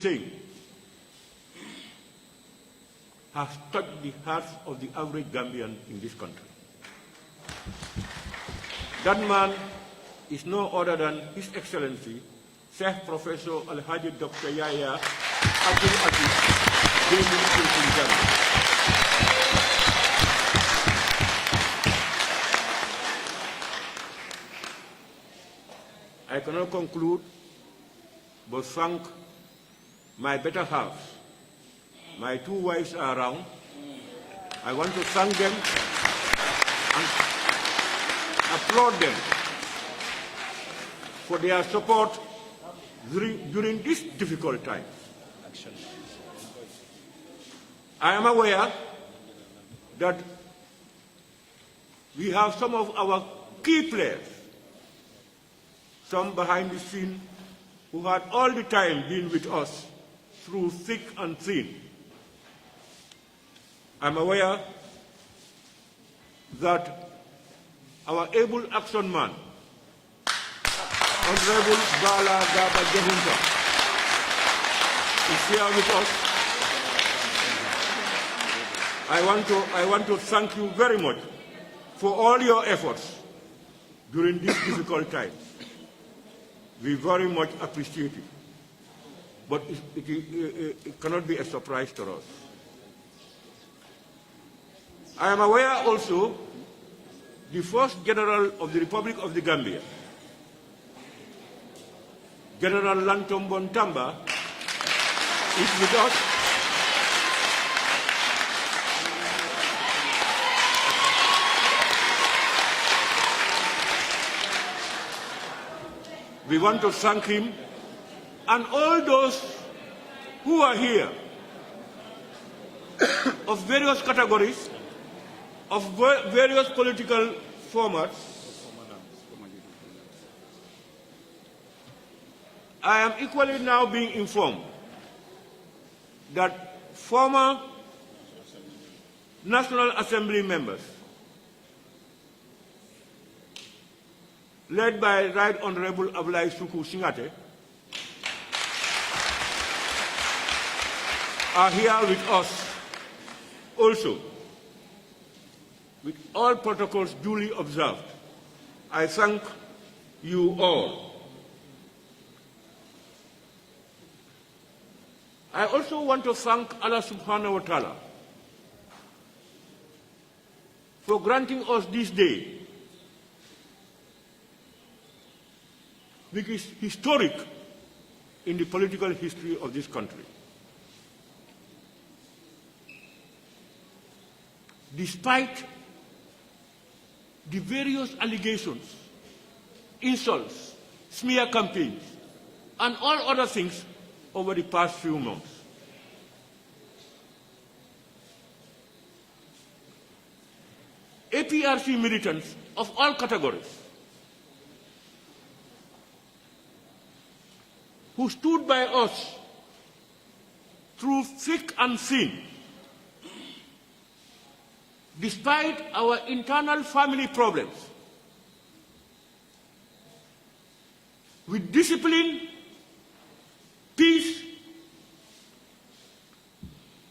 saying has touched the hearts of the average Gambian in this country. That man is no other than His Excellency, Sheikh Professor Alhaji Dr. Yahya Abdul Aziz, Gambia. I cannot conclude but thank my better half. My two wives are around. I want to thank them and applaud them for their support during this difficult time. I am aware that we have some of our key players, some behind the scene, who had all the time been with us through thick and thin. I'm aware that our able action man, Honorable Bala Gaba Jahunta, is here with us. I want to thank you very much for all your efforts during this difficult time. We very much appreciate it, but it cannot be a surprise to us. I am aware also the first General of the Republic of the Gambia, General Lantombon Tamba, is with us. We want to thank him and all those who are here of various categories, of various political formats. I am equally now being informed that former National Assembly members, led by Right Honorable Abulai Suku Singate, are here with us also, with all protocols duly observed. I thank you all. I also want to thank Allah subhanahu wa ta'ala for granting us this day, which is historic in the political history of this country. Despite the various allegations, insults, smear campaigns, and all other things over the past few months. Aprc militants of all categories who stood by us through thick and thin, despite our internal family problems, with discipline, peace,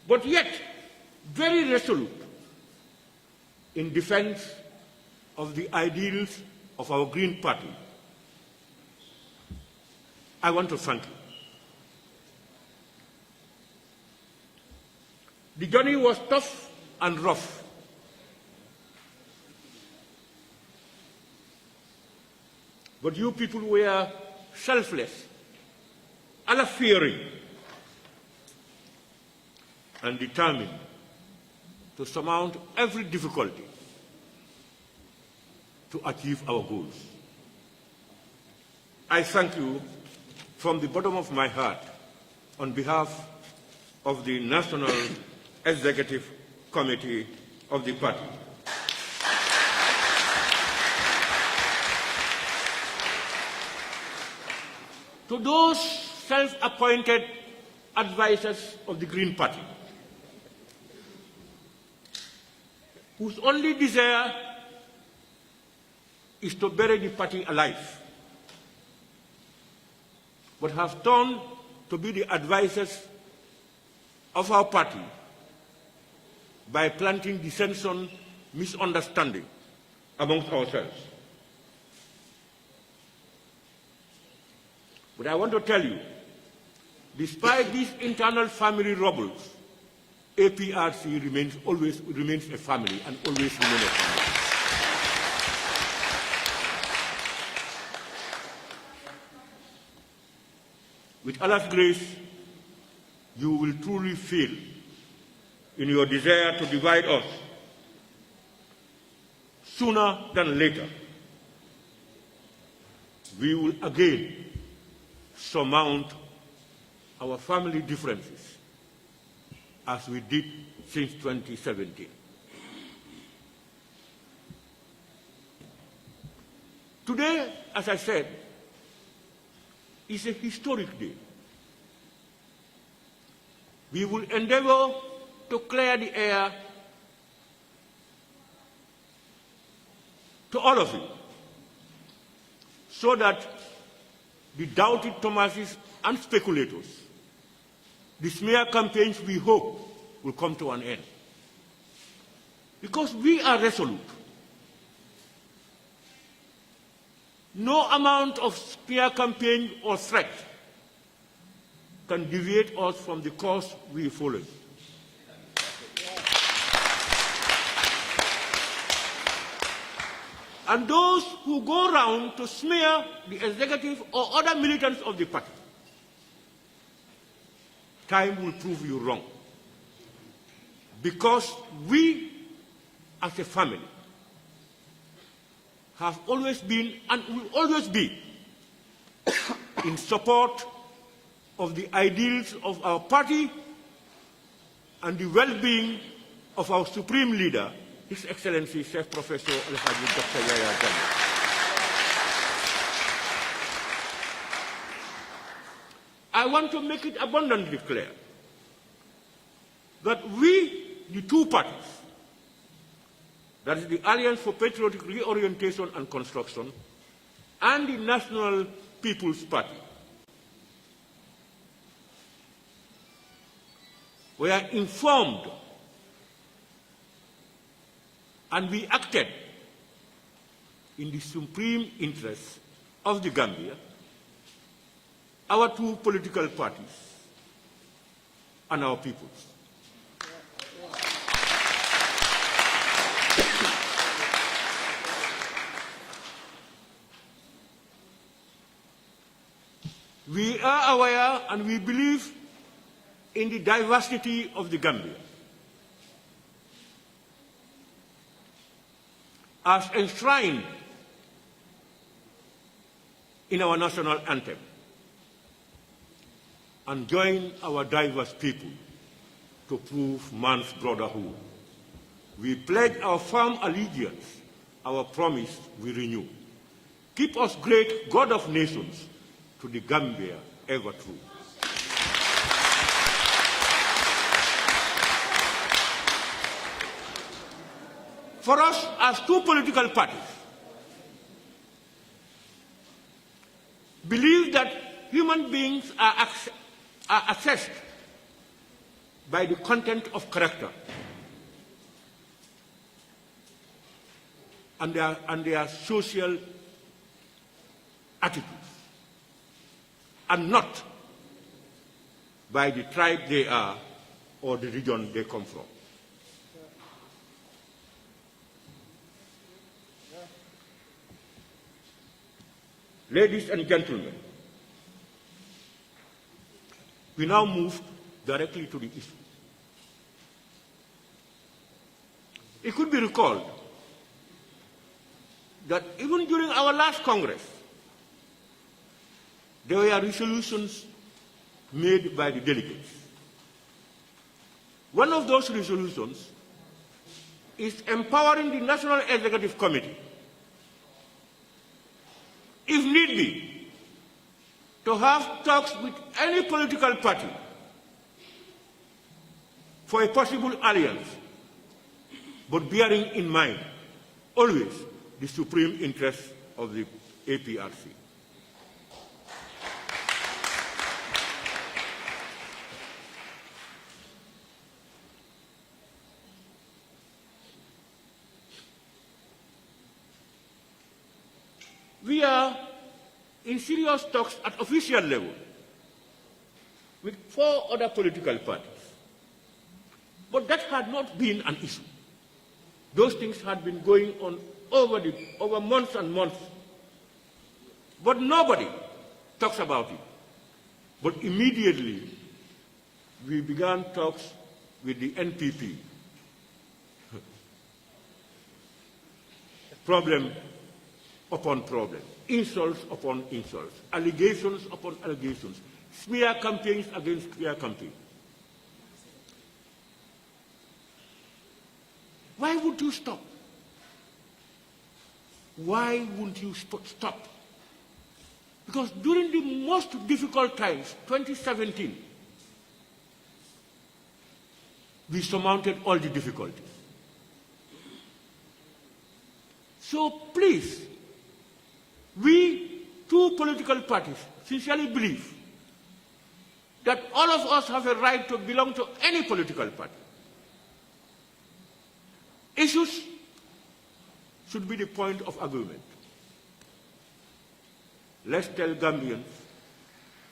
but yet very resolute in defense of the ideals of our Green Party. I want to thank you. The journey was tough and rough. But you people were selfless, Allah-fearing, and determined to surmount every difficulty to achieve our goals. I thank you from the bottom of my heart on behalf of the National Executive Committee of the party. To those self-appointed advisors of the Green Party, whose only desire is to bury the party alive, but have turned to be the advisors of our party by planting dissension, misunderstanding amongst ourselves. But I want to tell you, despite these internal family troubles, APRC remains a family and always remains a family. With Allah's grace, you will truly fail in your desire to divide us sooner than later. We will again surmount our family differences as we did since 2017. Today, as I said, is a historic day. We will endeavor to clear the air to all of you so that the doubted Thomases and speculators, the smear campaigns we hope will come to an end. Because we are resolute. No amount of smear campaign or threat can deviate us from the course we follow. And those who go around to smear the executive or other militants of the party, time will prove you wrong. Because we, as a family, have always been and will always be in support of the ideals of our party and the well-being of our supreme leader, His Excellency Chief Professor Al-Haji Dr. Yahya Jammeh. I want to make it abundantly clear that we, the two parties, that is the Alliance for Patriotic Reorientation and Construction and the National People's Party, we are informed and we acted in the supreme interest of the Gambia, our two political parties, and our peoples. We are aware and we believe in the diversity of the Gambia, as enshrined in our national anthem, and join our diverse people to prove man's brotherhood. We pledge our firm allegiance, our promise we renew. Keep us great, God of nations, to the Gambia ever true. For us, as two political parties, believe that human beings are assessed by the content of character and their social attitudes, and not by the tribe they are or the region they come from. Ladies and gentlemen, we now move directly to the issue. It could be recalled that even during our last Congress, there were resolutions made by the delegates. One of those resolutions is empowering the National Executive Committee, if need be, to have talks with any political party for a possible alliance, but bearing in mind always the supreme interests of the APRC. We are in serious talks at official level with 4 other political parties. But that had not been an issue. Those things had been going on over months and months. But nobody talks about it. But immediately, we began talks with the NPP. Problem upon problem, insults upon insults, allegations upon allegations, smear campaigns against smear campaigns. Why would you stop? Why wouldn't you stop? Because during the most difficult times, 2017, we surmounted all the difficulties. So please, we 2 political parties sincerely believe that all of us have a right to belong to any political party. Issues should be the point of agreement. Let's tell Gambians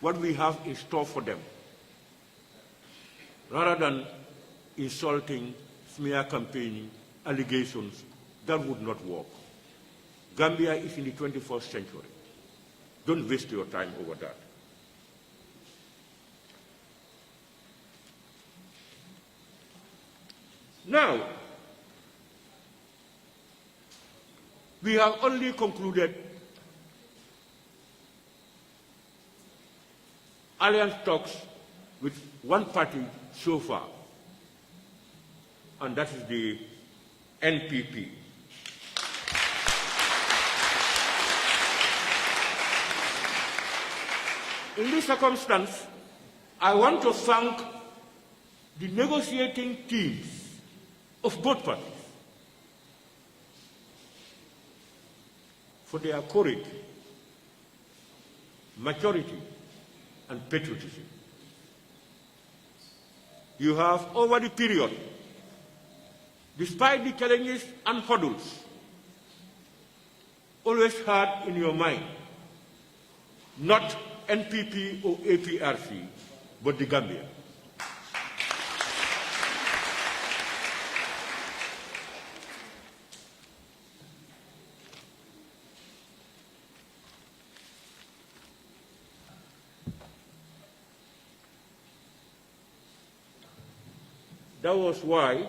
what we have in store for them, rather than insulting, smear campaigning, allegations. That would not work. Gambia is in the 21st century. Don't waste your time over that. Now, we have only concluded alliance talks with 1 party so far, and that is the NPP. In this circumstance, I want to thank the negotiating teams of both parties for their courage, maturity, and patriotism. You have, over the period, despite the challenges and hurdles, always had in your mind not NPP or Aprc, but the Gambia. That was why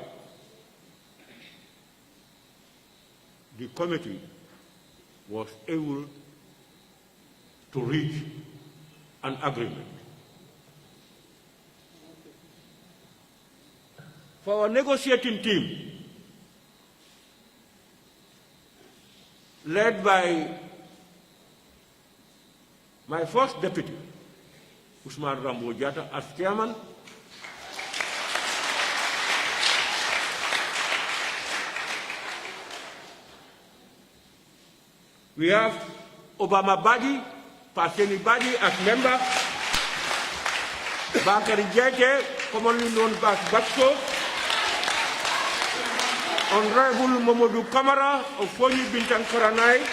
the committee was able to reach an agreement. For our negotiating team, led by my first deputy, Usman Rambo Jata, as chairman, we have Obama Badi, Paseni Badi as member, Bakari Jete, commonly known as Bakso, Honorable Momodou Kamara of Fonyi Bintang Karanai,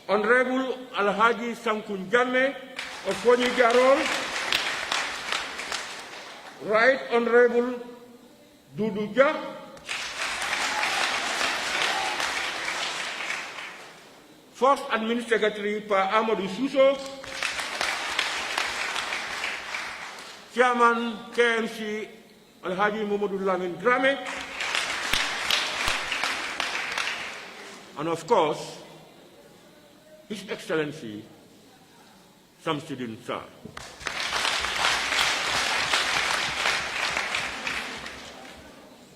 Honorable Alhaji Sankun Jammeh of Fonyi Jarol, Right Honorable Dudu Jah, First Admin Secretary Pa Amadou Suso, Chairman KMC Alhaji Mamadou Lamin Dramé, and of course, His Excellency Samsidin Sarr.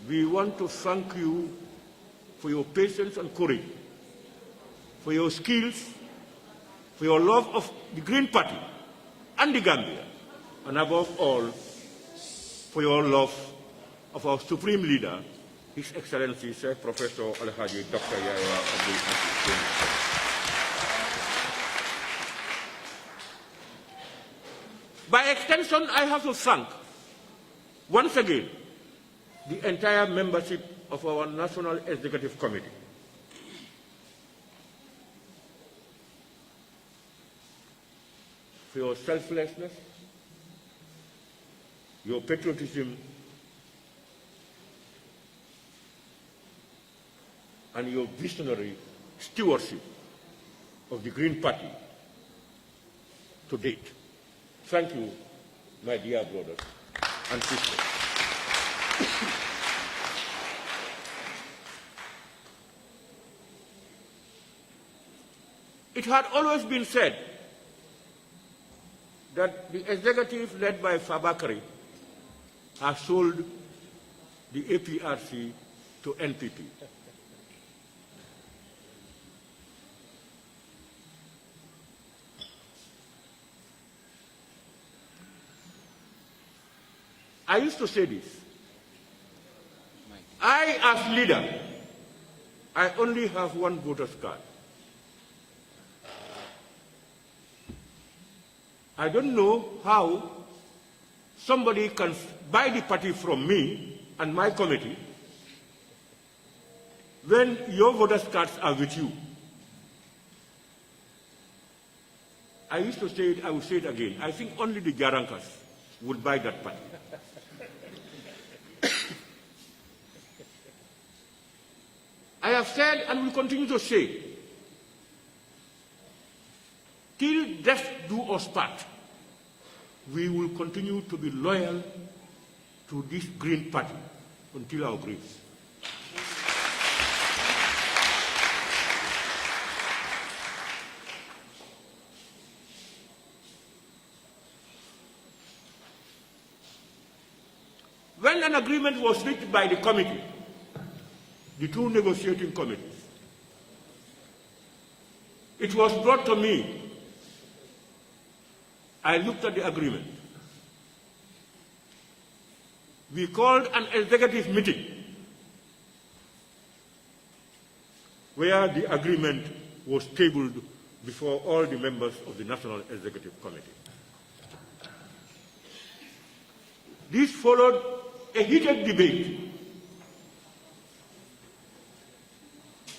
We want to thank you for your patience and courage, for your skills, for your love of the Green Party and the Gambia, and above all, for your love of our Supreme Leader, His Excellency Sir Professor Alhaji Dr. Yahya Abdul Aziz. By extension, I have to thank, once again, the entire membership of our National Executive Committee, for your selflessness, your patriotism, and your visionary stewardship of the Green Party to date. Thank you, my dear brothers and sisters. It had always been said that the executive led by Fabakary has sold the APRC to NPP. I used to say this. I, as leader, I only have one voter's card. I don't know how somebody can buy the party from me and my committee when your voters' cards are with you. I used to say it, I will say it again. I think only the Garankas would buy that party. I have said and will continue to say, till death do us part, we will continue to be loyal to this Green Party until our graves. When an agreement was reached by the committee, the two negotiating committees, it was brought to me. I looked at the agreement. We called an executive meeting where the agreement was tabled before all the members of the National Executive Committee. This followed a heated debate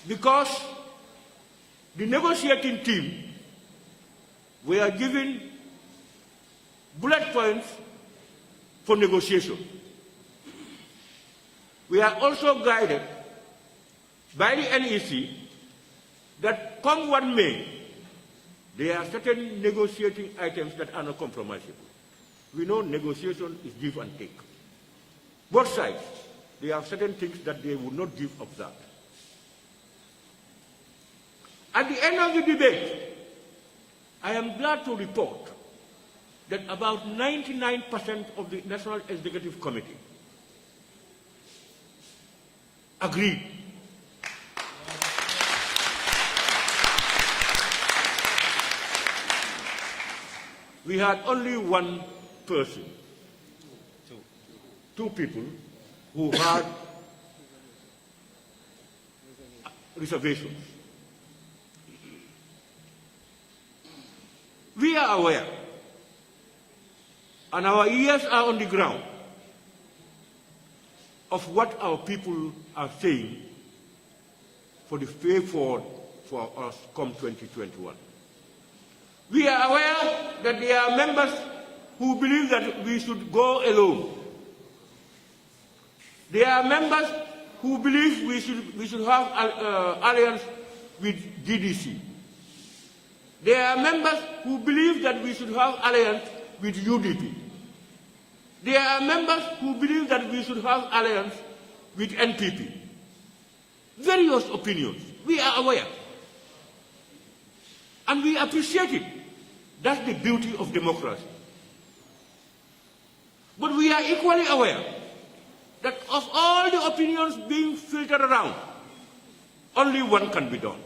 because the negotiating team were given bullet points for negotiation. We are also guided by the NEC that come what may, there are certain negotiating items that are not compromisable. We know negotiation is give and take. Both sides, they have certain things that they will not give up that. At the end of the debate, I am glad to report that about 99% of the National Executive Committee agreed. We had only one person, two people who had reservations. We are aware, and our ears are on the ground, of what our people are saying for the way forward for us come 2021. We are aware that there are members who believe that we should go alone. There are members who believe we should have alliance with GDC. There are members who believe that we should have alliance with UDP. There are members who believe that we should have alliance with NPP. Various opinions. We are aware. And we appreciate it. That's the beauty of democracy. But we are equally aware that of all the opinions being filtered around, only one can be done.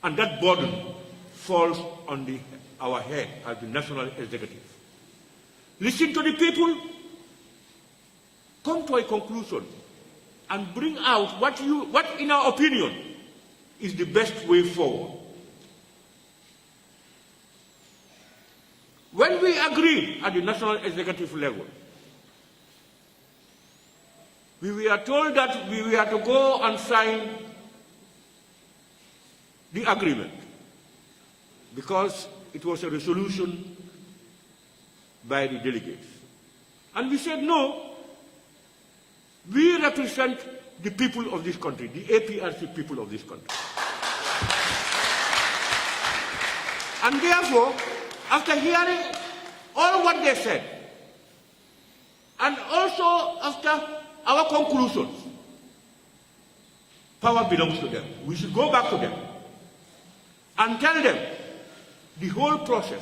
And that burden falls on our head as the National Executive. Listen to the people, come to a conclusion, and bring out what in our opinion, is the best way forward. When we agreed at the National Executive level, we were told that we were to go and sign the agreement. because it was a resolution by the delegates. And we said, no, we represent the people of this country, the APRC people of this country. And therefore, after hearing all what they said, and also after our conclusions, power belongs to them. We should go back to them and tell them the whole process,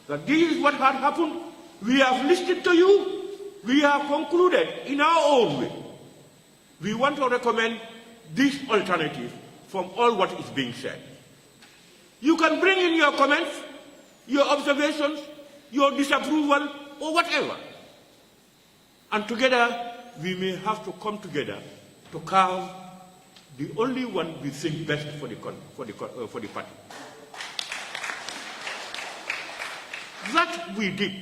that this is what had happened. We have listened to you. We have concluded in our own way. We want to recommend this alternative from all what is being said. You can bring in your comments, your observations, your disapproval, or whatever. And together, we may have to come together to carve the only one we think best for the party. That we did.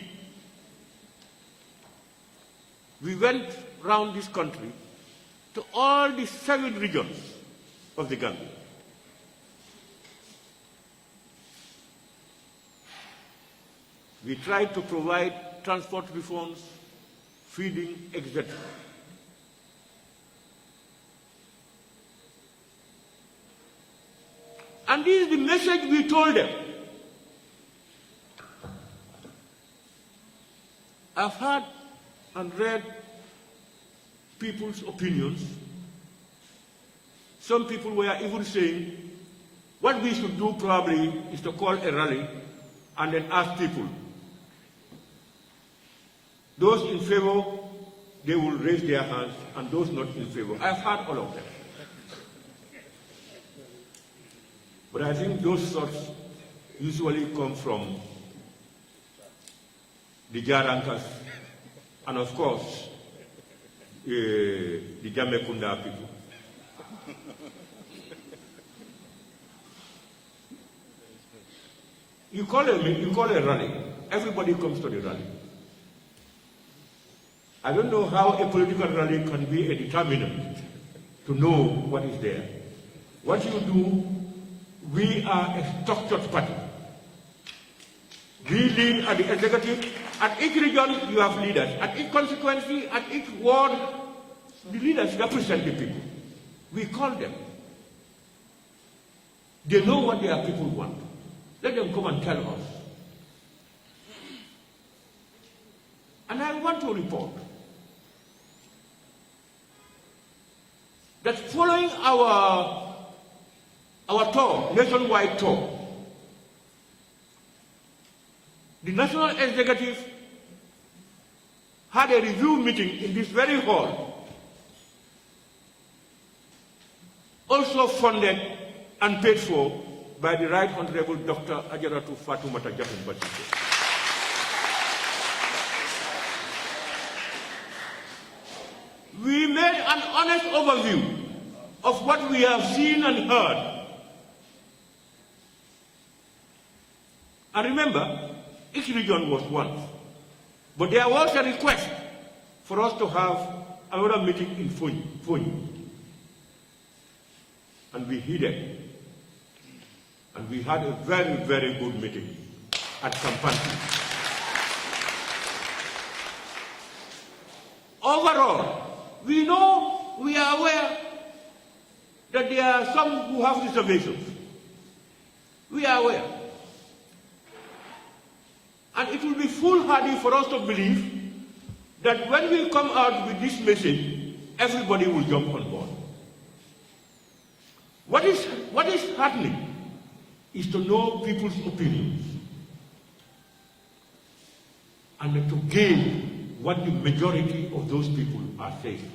We went round this country to all the 7 regions of the Gambia. We tried to provide transport reforms, feeding, etc. And this is the message we told them. I've heard and read people's opinions. Some people were even saying, what we should do probably is to call a rally and then ask people. Those in favor, they will raise their hands, and those not in favor. I've heard all of them. But I think those thoughts usually come from the Jarankas, and of course, the Jamekunda people. You call a rally, everybody comes to the rally. I don't know how a political rally can be a determinant to know what is there. What you do, we are a structured party. We lead at the executive. At each region, you have leaders. At each constituency, at each ward, the leaders represent the people. We call them. They know what their people want. Let them come and tell us. And I want to report that following our tour, nationwide tour, the National Executive had a review meeting in this very hall, also funded and paid for by the Right Honorable Dr. Ajaratu Fatou Basiko. We made an honest overview of what we have seen and heard. And remember, each region was once. But there was a request for us to have another meeting in Fonyi. And we heeded. And we had a very, very good meeting at Kampanti. Overall, we are aware that there are some who have reservations. We are aware. And it will be foolhardy for us to believe that when we come out with this message, everybody will jump on board. What is happening is to know people's opinions and to gain what the majority of those people are saying.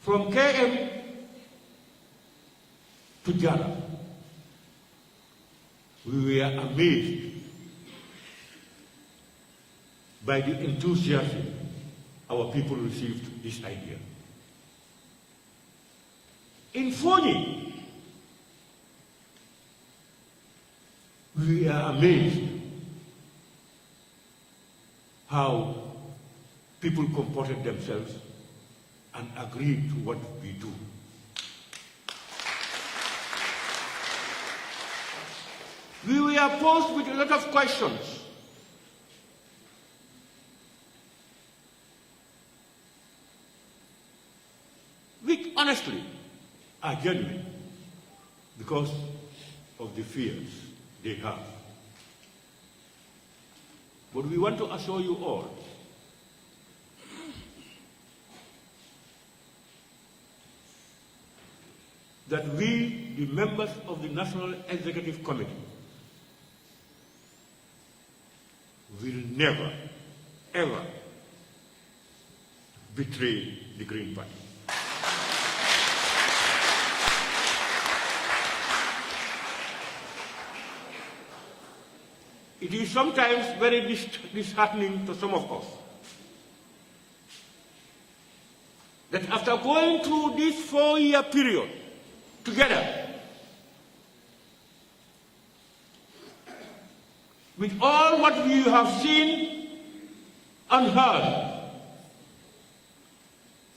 From KM to Jara, we were amazed by the enthusiasm our people received this idea. In Fonyi, we are amazed how people comported themselves and agreed to what we do. we were posed with a lot of questions. Which honestly are genuine because of the fears they have. But we want to assure you all that we, the members of the National Executive Committee, will never, ever betray the Green Party. It is sometimes very disheartening to some of us that after going through this 4-year period together, with all what we have seen and heard,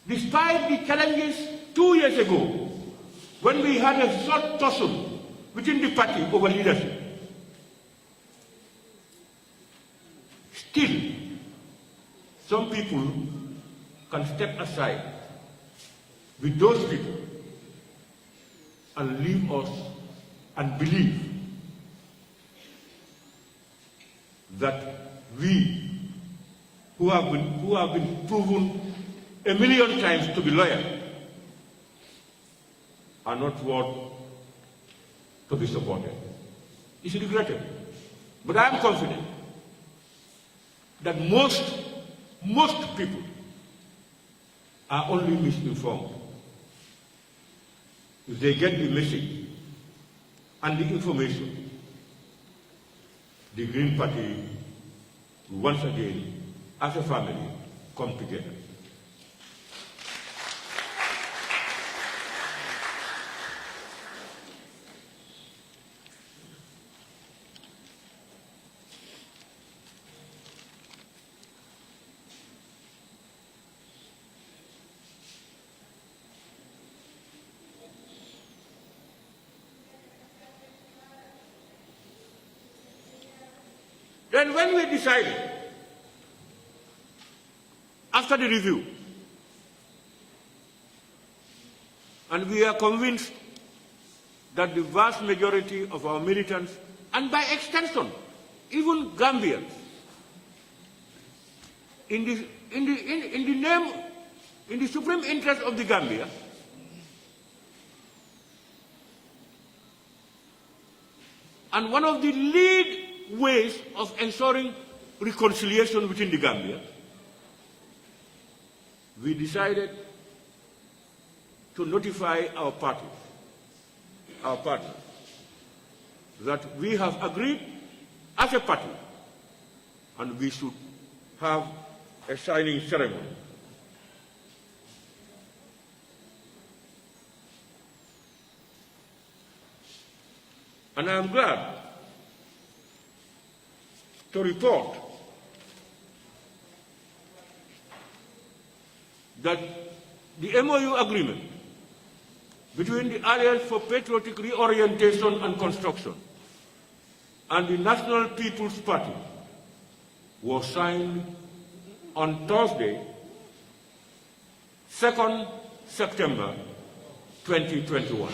despite the challenges 2 years ago, when we had a short tussle within the party over leadership, still, some people can step aside with those people and leave us and believe that we, who have been proven a million times to be loyal, are not worth to be supported. It's regrettable, but I am confident that most people are only misinformed. If they get the message and the information, the Green Party will once again, as a family, come together. Then when we decided, after the review, and we are convinced that the vast majority of our militants, and by extension, even Gambians, in the supreme interest of the Gambia, and one of the lead ways of ensuring reconciliation within the Gambia, we decided to notify our party that we have agreed as a party and we should have a signing ceremony. And I am glad to report that the MOU agreement between the Alliance for Patriotic Reorientation and Construction and the National People's Party was signed on Thursday, 2nd September 2021.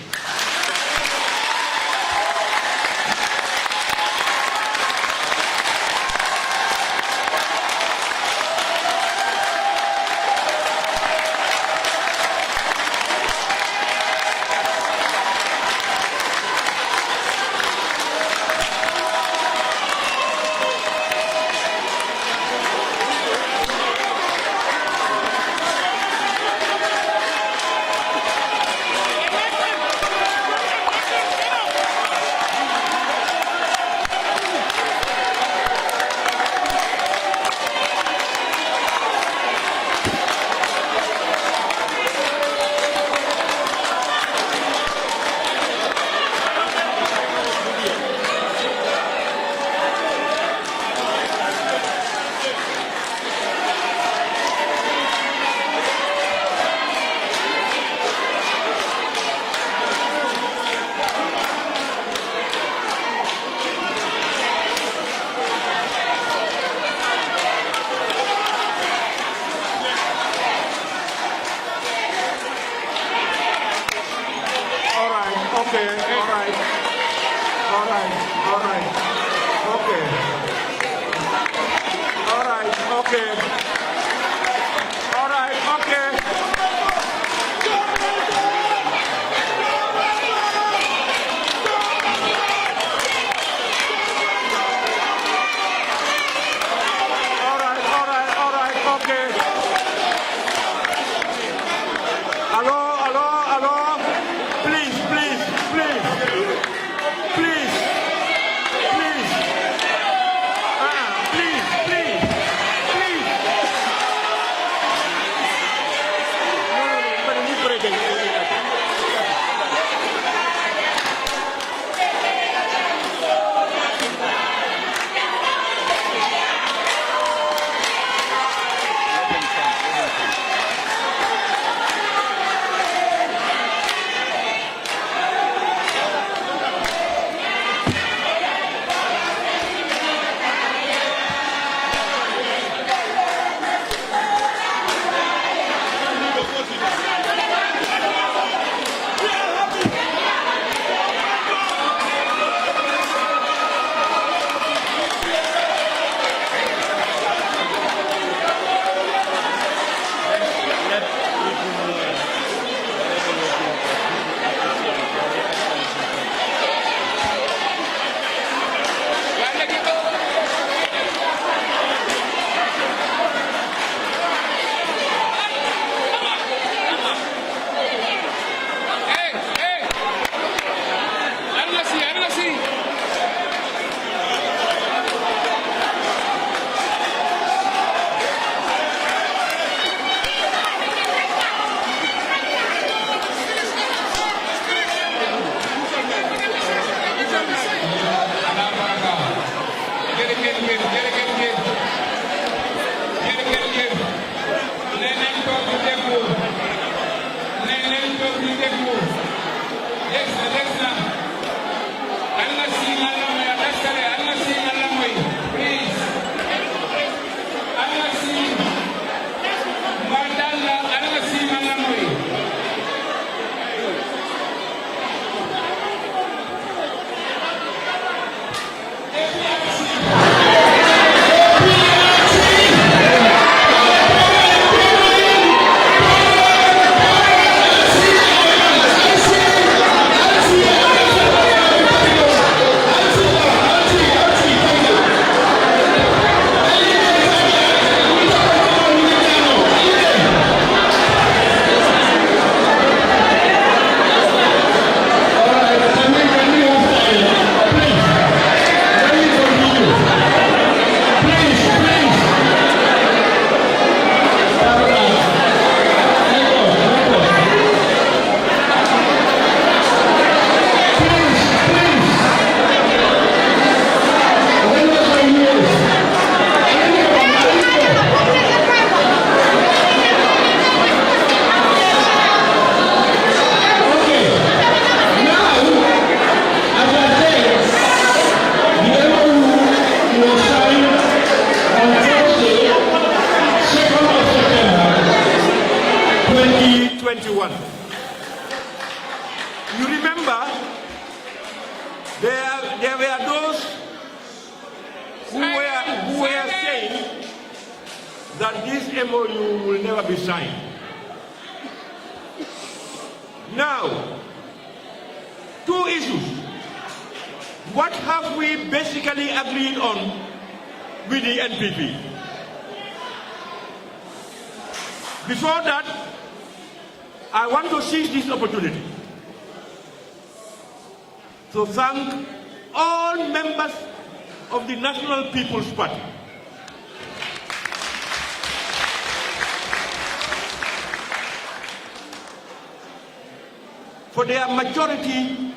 2021. You remember, there were those who were saying that this MOU will never be signed. Now, two issues. What have we basically agreed on with the NPP? Before that, I want to seize this opportunity to thank all members of the National People's Party for their majority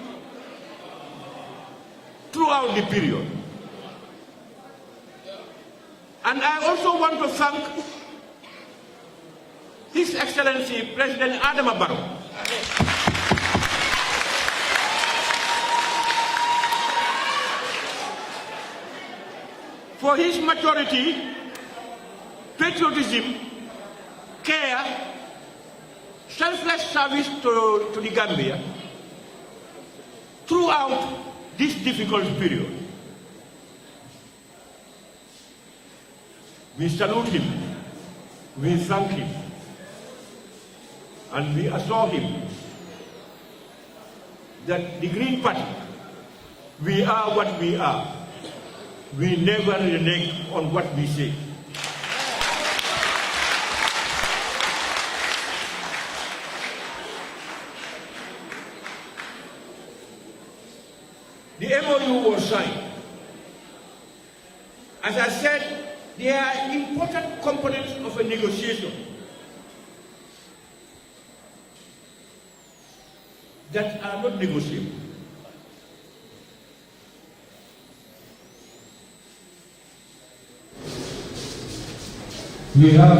throughout the period. And I also want to thank His Excellency President Barrows for his maturity, patriotism, care, selfless service to the Gambia throughout this difficult period. We salute him, we thank him, and we assure him that the Green Party, we are what we are. We never renege on what we say. The MOU was signed. As I said, there are important components of a negotiation that are not negotiable. We have,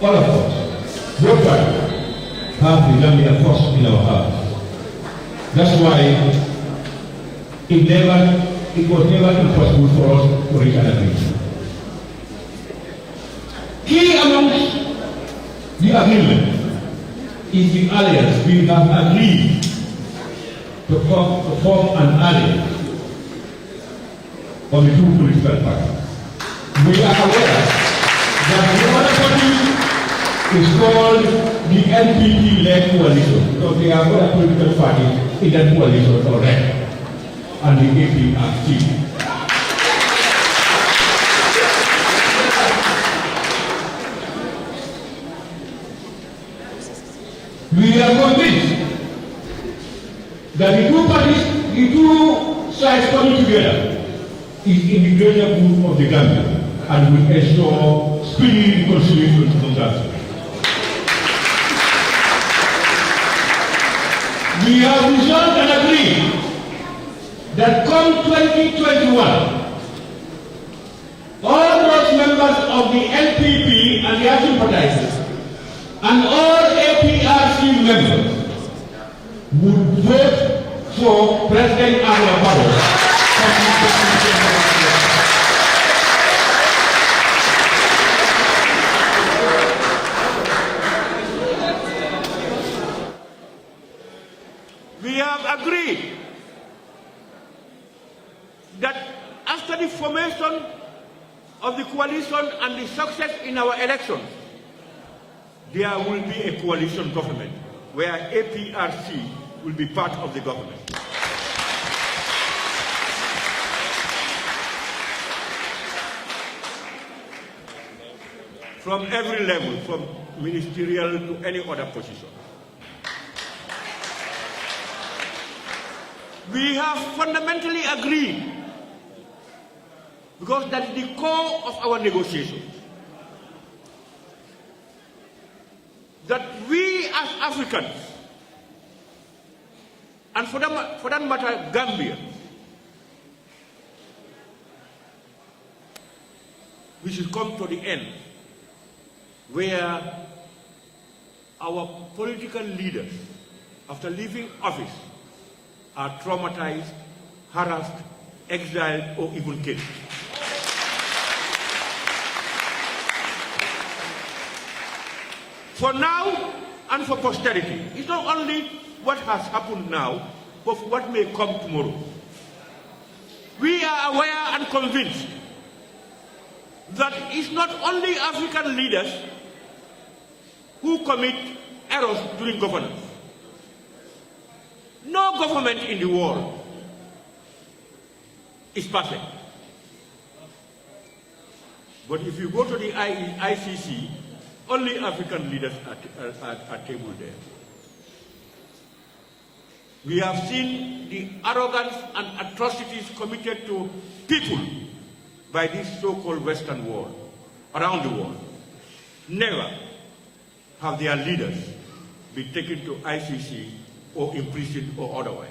all of us, both parties, have the Gambia force in our hearts. That's why it was never impossible for us to reach an agreement. Key amongst the agreement is the alliance. We have agreed to form an alliance of the two political parties. We are aware that the other party is called the NPP-led coalition, because there are other political parties in that coalition already, and the Aprc. We are convinced that the two parties, the two sides coming together is in the greater good of the Gambia and will ensure speedy reconciliation among us. We have resolved and agreed that come 2021, all those members of the LPP and their sympathizers and all Aprc members would vote for President Barrows. We have agreed that after the formation of the coalition and the success in our elections, there will be a coalition government where Aprc will be part of the government. From every level, from ministerial to any other position. We have fundamentally agreed, because that's the core of our negotiations, that we as Africans, and for that matter, Gambia, we should come to the end where our political leaders, after leaving office, are traumatized, harassed, exiled, or even killed. For now and for posterity, it's not only what has happened now, but what may come tomorrow. We are aware and convinced that it's not only African leaders who commit errors during governance. No government in the world is perfect. But if you go to the ICC, only African leaders are tabled there. We have seen the arrogance and atrocities committed to people by this so-called Western world, around the world. Never have their leaders been taken to ICC or imprisoned or otherwise.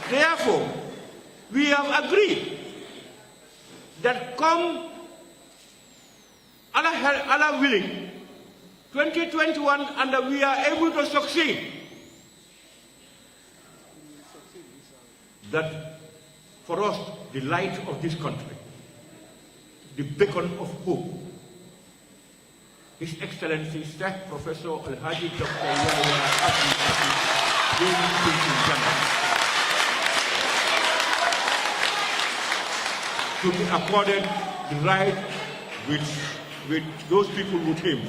Therefore, we have agreed that come Allah willing, 2021, and we are able to succeed, that for us, the light of this country, the beacon of hope, His Excellency Sheikh Professor Al-Haji Dr. Aprc, to be accorded the right with those people with him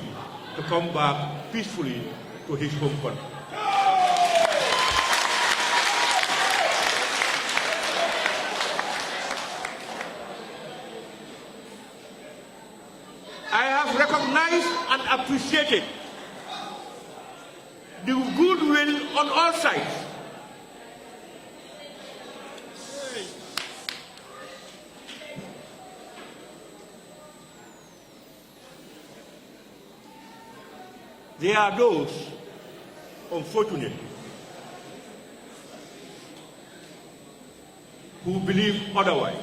to come back peacefully to his home country. I have recognized and appreciated the goodwill on all sides. There are those, unfortunately, who believe otherwise.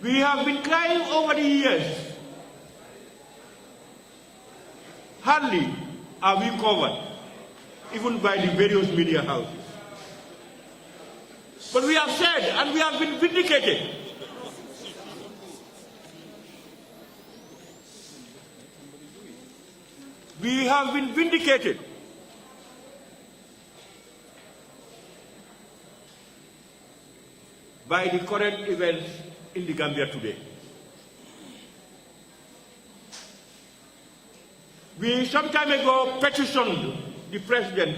We have been crying over the years. Hardly are we covered, even by the various media houses. But we have said, and we have been vindicated, we have been vindicated by the current events in the Gambia today. We some time ago petitioned the president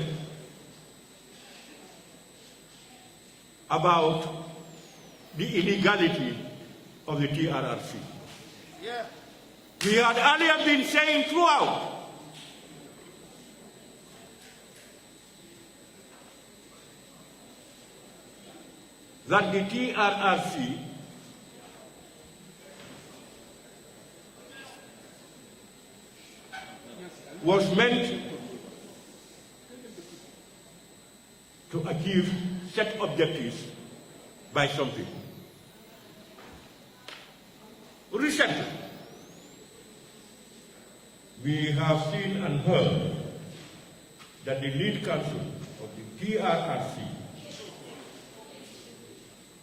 about the illegality of the TRRC. Yeah. We had earlier been saying throughout that the TRRC was meant to achieve set objectives by something. Recently, we have seen and heard that the lead counsel of the TRRC,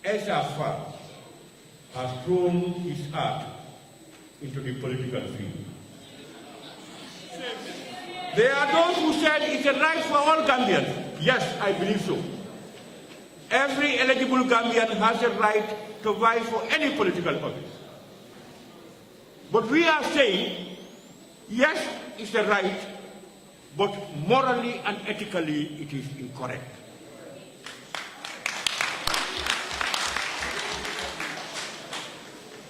SFR, has thrown his heart into the political field. There are those who said it's a right for all Gambians. Yes, I believe so. Every eligible Gambian has a right to vie for any political office. But we are saying, yes, it's a right, but morally and ethically it is incorrect.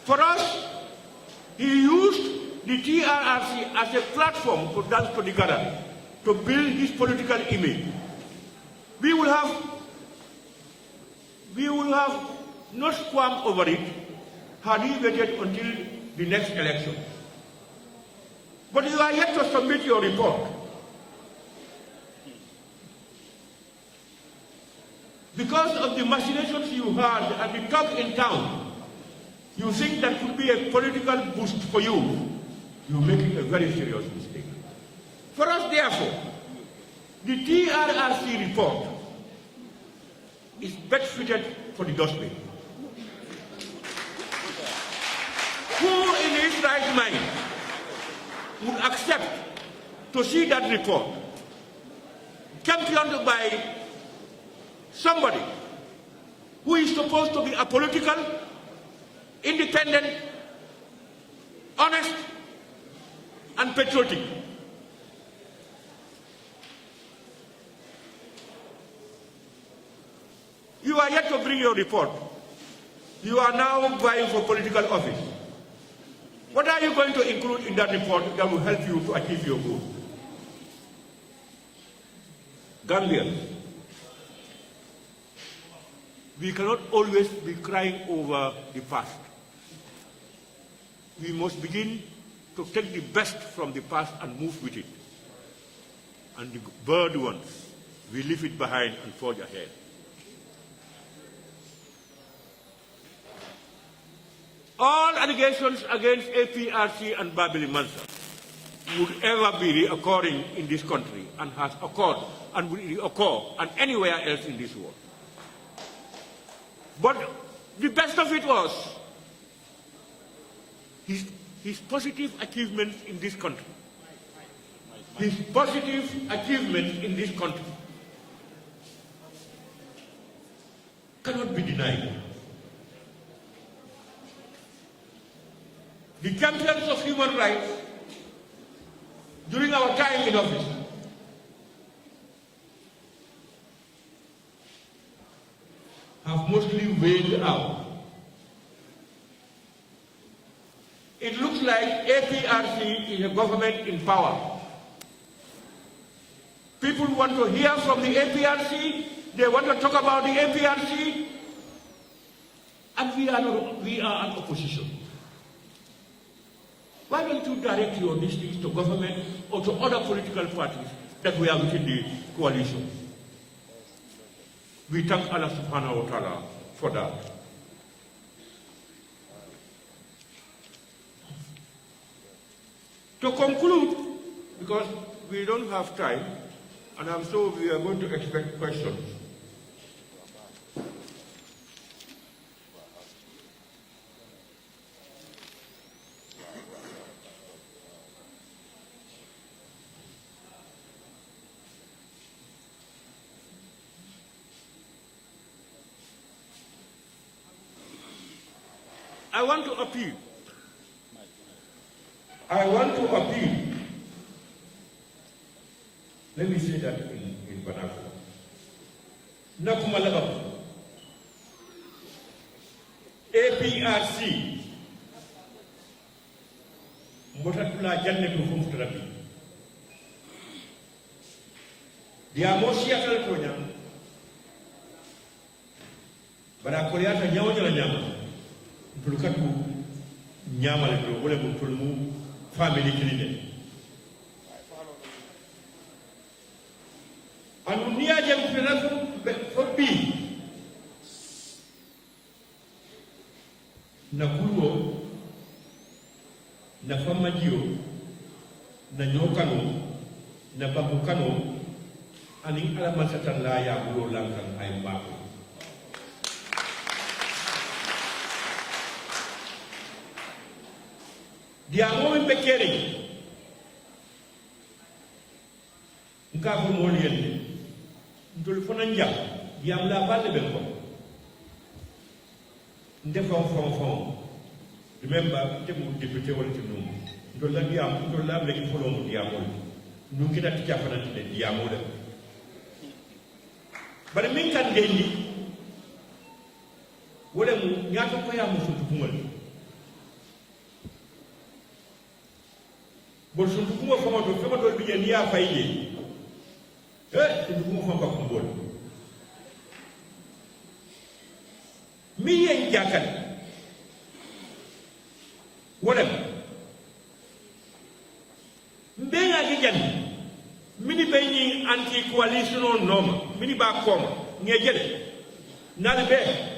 For us, he used the TRRC as a platform to dance together, to build his political image. We will have not squirmed over it had he waited until the next election. But you are yet to submit your report. Because of the machinations you had at the talk in town, you think that could be a political boost for you. You're making a very serious mistake. For us, therefore, the TRRC report is best fitted for the dustbin. Who in his right mind would accept to see that report championed by somebody who is supposed to be apolitical, independent, honest, and patriotic? You are yet to bring your report. You are now vying for political office. What are you going to include in that report that will help you to achieve your goal? Gambians, we cannot always be crying over the past. We must begin to take the best from the past and move with it. And the bad ones, we leave it behind and forge ahead. All allegations against Aprc and Babili Mansa would ever be reoccurring in this country and has occurred and will reoccur and anywhere else in this world. But the best of it was his positive achievements in this country. His positive achievements in this country cannot be denied. The champions of human rights during our time in office have mostly weighed out. It looks like APRC is a government in power. People want to hear from the APRC, they want to talk about the APRC, and we are an opposition. Why don't you direct your districts to government or to other political parties that we are within the coalition? We thank Allah subhanahu wa ta'ala for that. To conclude, because we don't have time, and I'm sure we are going to expect questions. I want to appeal. Let me say that in vernacular. Nakumalabab. APRC. Motatula Janetu Humtrabi. The Amosia Kalkonya. But I Koreata Nyawanya Nyama. Tulukatu Nyama, whatever Tulumu family clinic. And near them for B. Nakulo, Nafamadio, Nanyokano, Napapukano, and in Alamasatala, Bulo Lankan, I'm back. They are more in Nkafu Moliende. Ntolifonanja, Yamla Balebeko. Ndefon. Remember, the deputy wanted to know. Ntola making follow Diamol. Nukita Tiafana to the Diamol. But the main can daily. What a Yatokoya Musukumul. But Sukuma from a famous will be a near Faye. Me and Jacket. Whatever. Then again, mini banging anti-coalitional norm, mini back comma, near Jelly. Not a bed.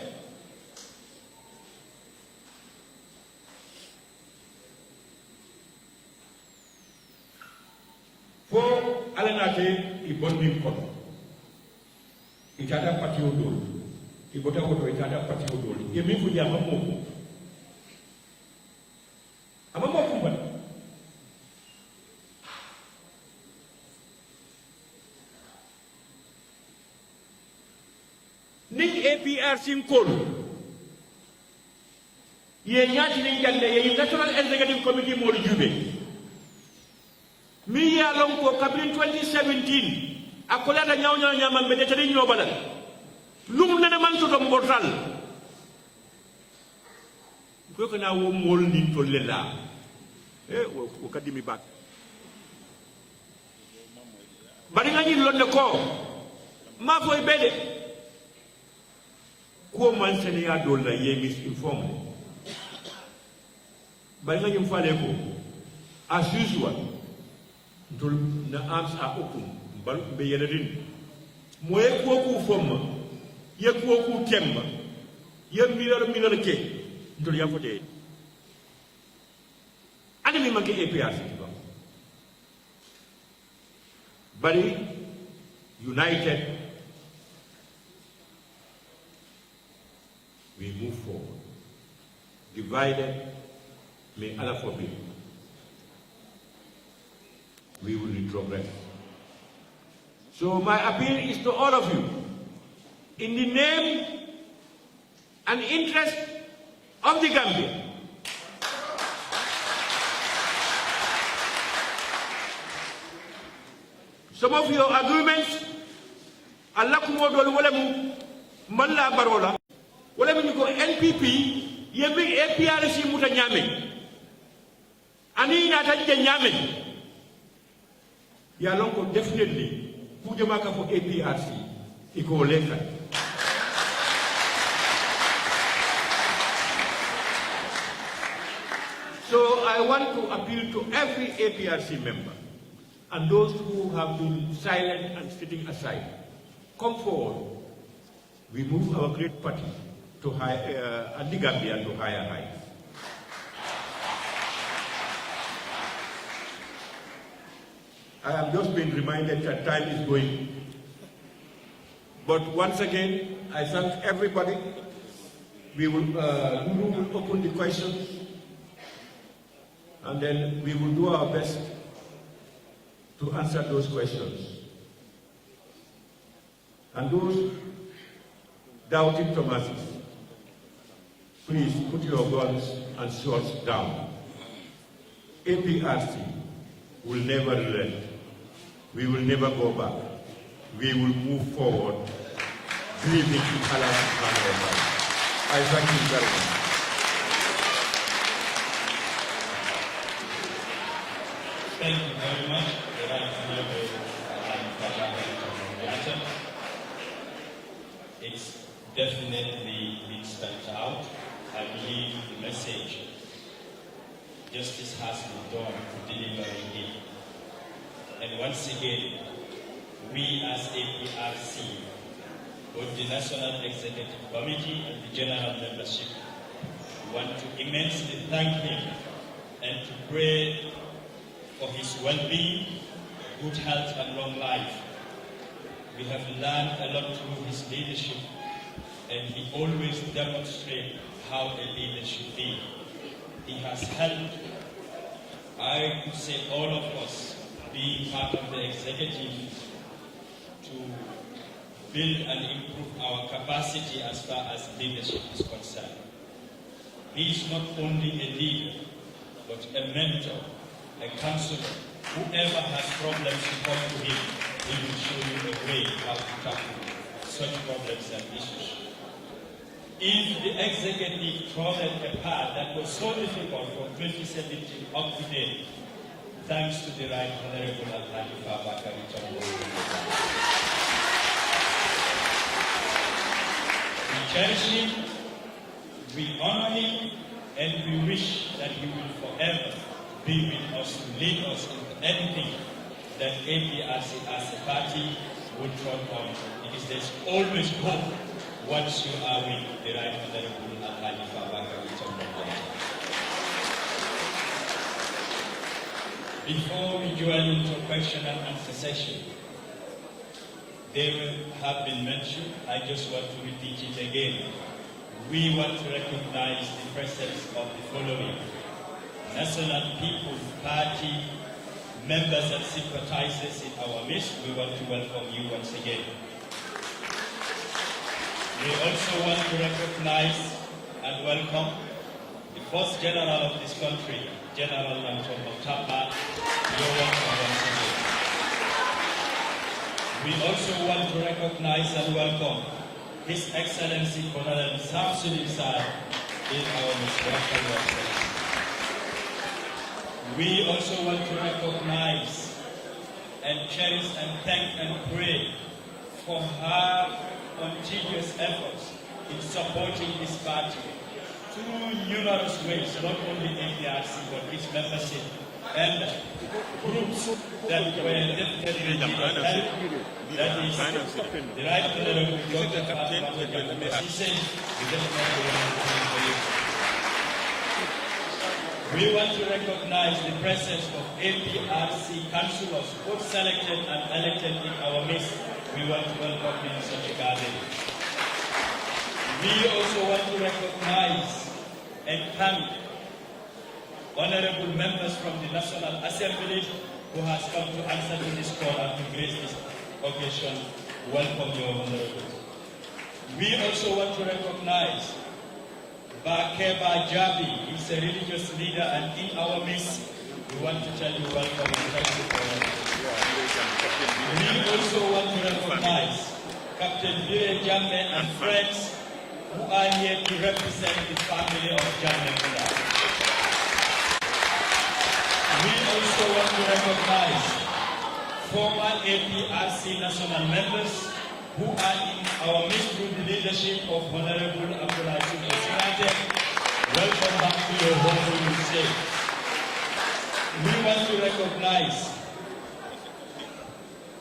For Alanate, he bought him cotton. It had a patio door. He bought a patio door. He mean for Yamamoku. Amamoku. Ning APRC Nkolu. Ye nyati ningande ye National Executive Committee Mori Jube. Mi ya lonko kabrin 2017 akolata nyawnya nyama mbetete ni nyobala lum nene man to mbortal ko kana wo mol ni to lela wo kadimi bak bari ngani lonne ko ma foy bede ko man sene ya dolla ye misinformed bari ngani mfale ko as usual. The arms are open, but be yelling. Moeku forma, Yaku Kemba, Yam Miller K, to Yapode. Enemy monkey APRC. Body united, we move forward. Divided, may Allah forbid, we will retrogress. So my appeal is to all of you, in the name and interest of the Gambia, some of your arguments, Allah kumodol wala mu malla barola, wala mu ko NPP yembi APRC muta nyame, ani na tajja nyame, ya lonko definitely pujama ka for APRC iko leka. So I want to appeal to every APRC member and those who have been silent and sitting aside. Come forward. We move our great party to and the Gambia to higher heights. I have just been reminded that time is going. But once again, I thank everybody. We will, Lulu will open the questions, and then we will do our best to answer those questions. And those doubting Thomases, please put your guns and swords down. APRC will never relent. We will never go back. We will move forward, believing in Allah subhanahu wa ta'ala. I thank you very much. Thank you very much. It's definitely been spelled out. I believe the message justice has been done for delivering it. And once again, we as APRC, both the National Executive Committee and the General Membership, want to immensely thank him and to pray for his well-being, good health and long life. We have learned a lot through his leadership, and he always demonstrates how a leader should be. He has helped, I could say, all of us being part of the executive to build and improve our capacity as far as leadership is concerned. He is not only a leader, but a mentor, a counselor. Whoever has problems to come to him, he will show you a way how to tackle such problems and issues. If the executive trodden a path that was so difficult from 2017 up to date, thanks to the Right Honorable Alhaji Babakari Tombolo. We cherish him, we honor him, and we wish that he will forever be with us to lead us into anything that APRC as a party would trot on, because there's always hope once you are with the Right Honorable Alhaji Babakari Tombolo. Before we join into question and answer session, they have been mentioned. I just want to repeat it again. We want to recognize the presence of the following: National People's Party members and sympathizers in our midst. We want to welcome you once again. We also want to recognize and welcome the first general of this country, General Anton Motapa. You're welcome once again. We also want to recognize and welcome His Excellency Colonel Samson Inside in our midst. We also want to recognize and cherish and thank and pray for her continuous efforts in supporting this party through numerous ways, not only APRC but its membership and groups that were definitely that is the Right Honorable Dr. Fatou. We want to recognize the presence of APRC councillors, both selected and elected in our midst. We want to welcome in such a gathering. We also want to recognize and thank honorable members from the National Assembly who has come to answer to this call and to grace this occasion. Welcome, your honorables. We also want to recognize Bakeba Jabi. He's a religious leader, and in our midst, we want to tell you welcome and thank you for it. We also want to recognize Captain Vire Jamme and friends who are here to represent the family of Jamme. We also want to recognize former APRC national members who are in our midst through the leadership of Honorable Abdullah Sinate. Welcome back to your home state. We want to recognize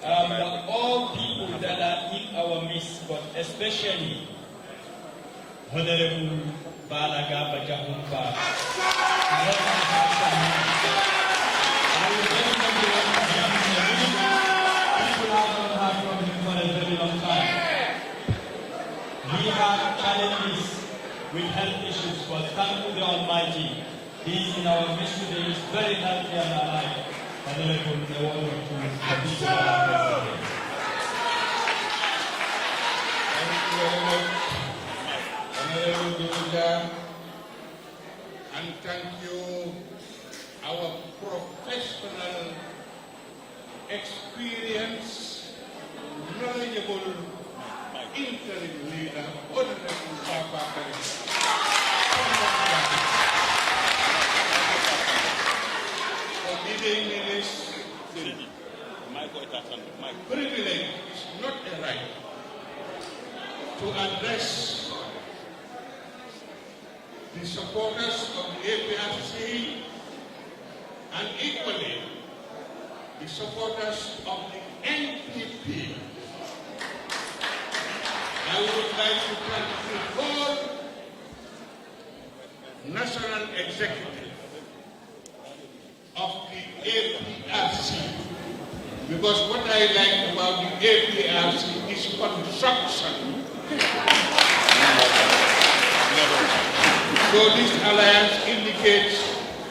all people that are in our midst, but especially Honorable Balaga Bajahumpa. We have challenges with health issues, but thank you the Almighty. He is in our midst today. He is very healthy and alive. Honorable, I want to speak to our president. Thank you very much, Honorable Director, and thank you, our professional, experienced, knowledgeable interim leader, Honorable Papa for giving me this privilege. Is not a right to address the supporters of the APRC and equally the supporters of the NPP. I would like to thank the whole National Executive of the APRC, because what I like about the APRC is construction. So this alliance indicates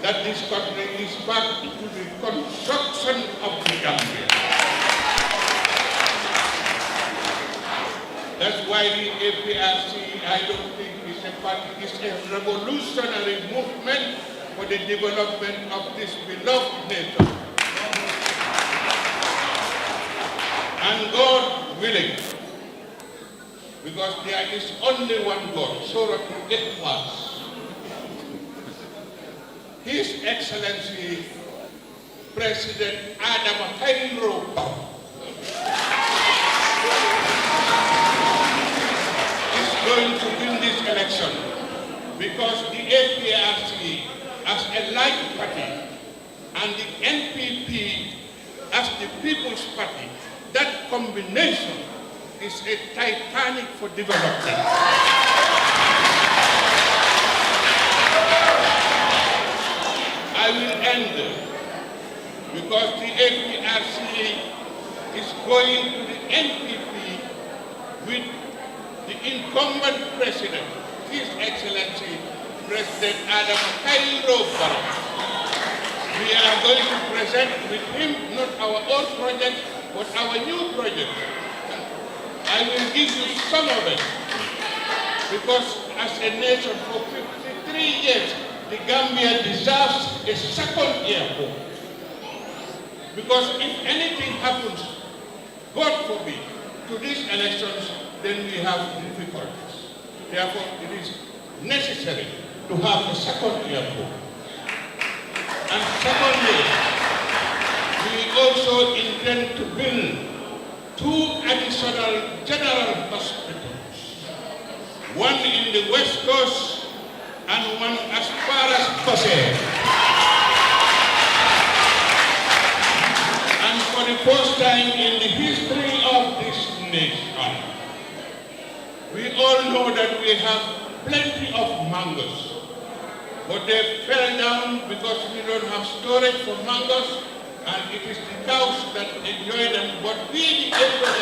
that this country is back to the construction of the Gambia. That's why the APRC, I don't think, is a party, it's a revolutionary movement for the development of this beloved nation. And God willing, because there is only one God, Surah Al-Ikhlas. His Excellency President Adam Barrows is going to win this election because the APRC as a light party and the NPP as the People's Party, that combination is a Titanic for development. I will end because the APRC is going to the NPP with the incumbent president, His Excellency President Adam Barrows. We are going to present with him not our old project, but our new project. I will give you some of it, because as a nation for 53 years, the Gambia deserves a second airport. Because if anything happens, God forbid, to these elections, then we have difficulties. Therefore, it is necessary to have a second airport. And secondly, we also intend to build 2 additional general hospitals, one in the West Coast and one as far as Kerr. And for the first time in the history of this nation, we all know that we have plenty of mangoes, but they fell down because we don't have storage for mangoes, and it is the cows that enjoy them. But we, the Aprc,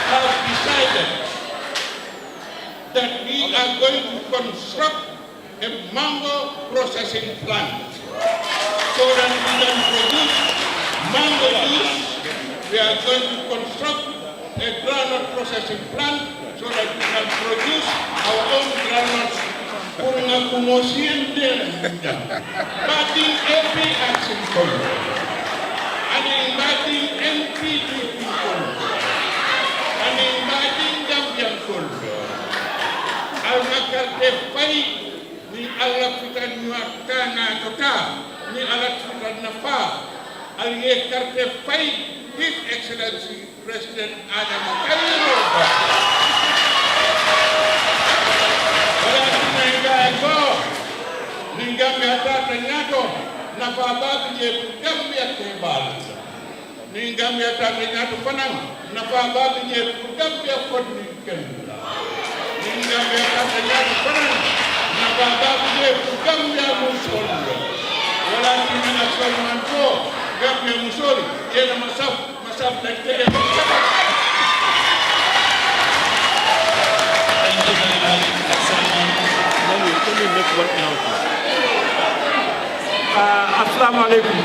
have decided that we are going to construct a mango processing plant so that we can produce mango juice. We are going to construct a groundnut processing plant so that we can produce our own groundnuts. Pour nga kumosien de batting every action code and inviting NPD people and inviting Gambian code. Al nakarte pay ni ala putan nyaka na tota ni ala putan nafa al ye karte pay His Excellency President Adam Barrows. Ningamia tata nyato na bababu je Gambia kebal. Ningamia tata nyato panang na bababu je Gambia kodniken. Ningamia tata nyato panang na bababu je Gambia musol. Wala timina solman ko Gambia musol yena masaf lekte. Let me make one announcement. Assalamu alaikum.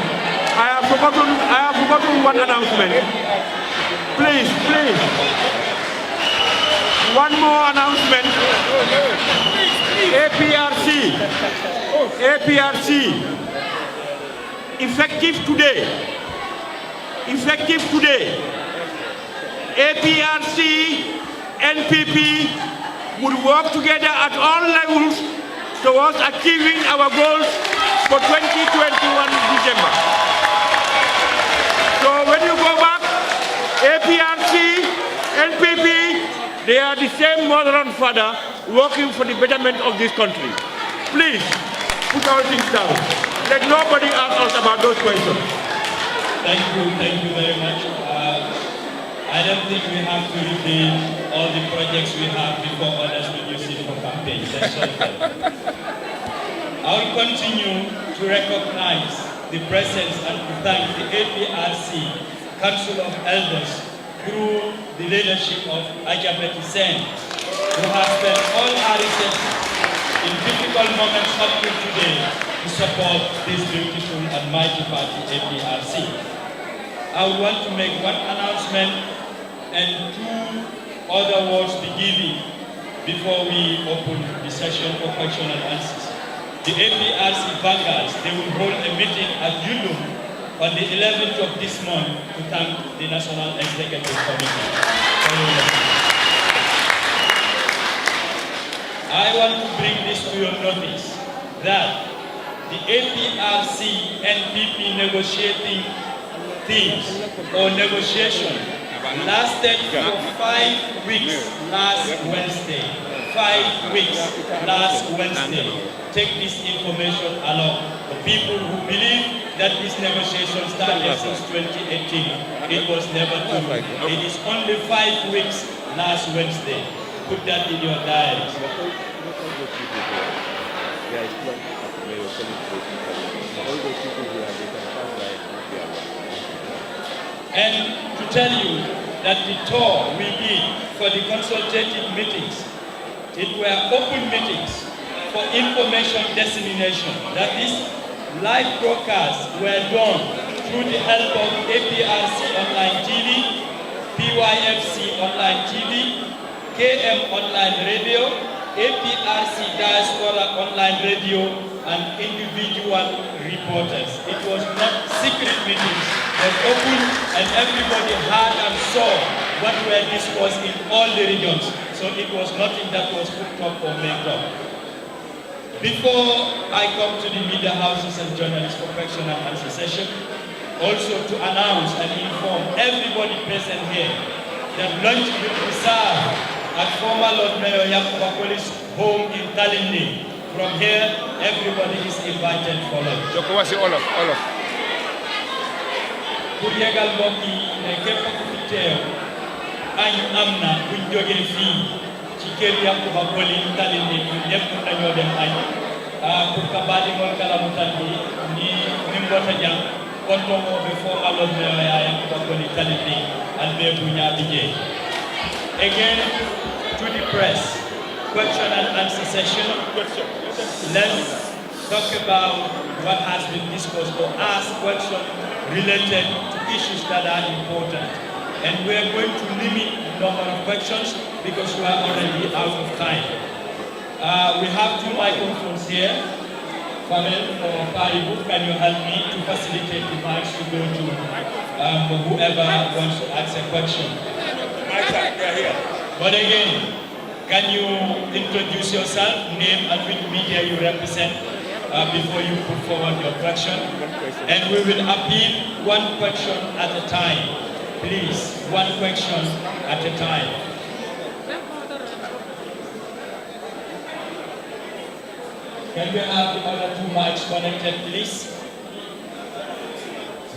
I have forgotten one announcement. Please. One more announcement. APRC. Effective today. APRC, NPP would work together at all levels towards achieving our goals for 2021 December. So when you go back, APRC, NPP, they are the same mother and father working for the betterment of this country. Please, put all things down. Let nobody ask us about those questions. Thank you very much. I don't think we have to reveal all the projects we have before others will use it for campaigns. That's all. I will continue to recognize the presence and to thank the APRC Council of Elders through the leadership of Aprc, who has spent all her resources in difficult moments up to today to support this beautiful and mighty party, Aprc. I would want to make one announcement and two other words be given before we open the session for question and answers. The Aprc Vanguards, they will hold a meeting at Yulum on the 11th of this month to thank the National Executive Committee. I want to bring this to your notice that the APRC NPP negotiating teams or negotiation lasted for 5 weeks last Wednesday. 5 weeks last Wednesday. Take this information along. The people who believe that this negotiation started since 2018, it was never true. It is only 5 weeks last Wednesday. Put that in your diaries. And to tell you that the tour we did for the consultative meetings, it were open meetings for information dissemination. That is, live broadcasts were done through the help of APRC Online TV, PYFC Online TV, KM Online Radio, APRC Diaspora Online Radio, and individual reporters. It was not secret meetings, but open, and everybody heard and saw what were discussed in all the regions. So it was nothing that was cooked up or made up. Before I come to the media houses and journalists for question and answer session, also to announce and inform everybody present here that lunch will be served at former Lord Mayor Yakuba Police home in Talindi. From here, everybody is invited for lunch. Olof. Pour yegal mbokk yi ne képp ku fi teew añ am na buñ jógee fii ci kër Yakuba Police Talindi ñëpp dañoo dem añ. Pour ka baɗigol kala mo tanni ni mbota jam kontomo ɓe fof alon Mayor Yakuba Police Talindi alɓe buñaaɓe jeeyi. Again, to the press, question and answer session. let's talk about what has been discussed or ask questions related to issues that are important. And we're going to limit the number of questions because we are already out of time. We have 2 microphones here. Pavel or Fatou, can you help me to facilitate the mics to go to whoever wants to ask a question? But again, can you introduce yourself, name and which media you represent before you put forward your question? And we will appeal 1 question at a time. Please, 1 question at a time. Can we have the other 2 mics connected, please?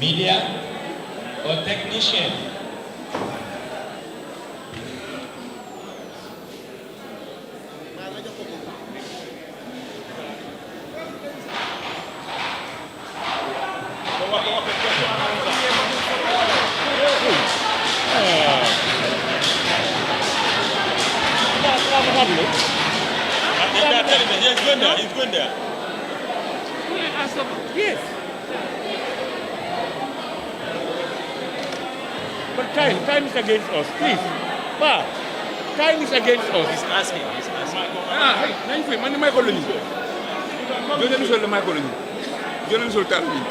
Media or technician? He's going there. Yes. But time is against us, please. Pa, time is against us. He's asking. Hey, Nancy, man, my colony. Journalist of my colony. Journalist of Talent.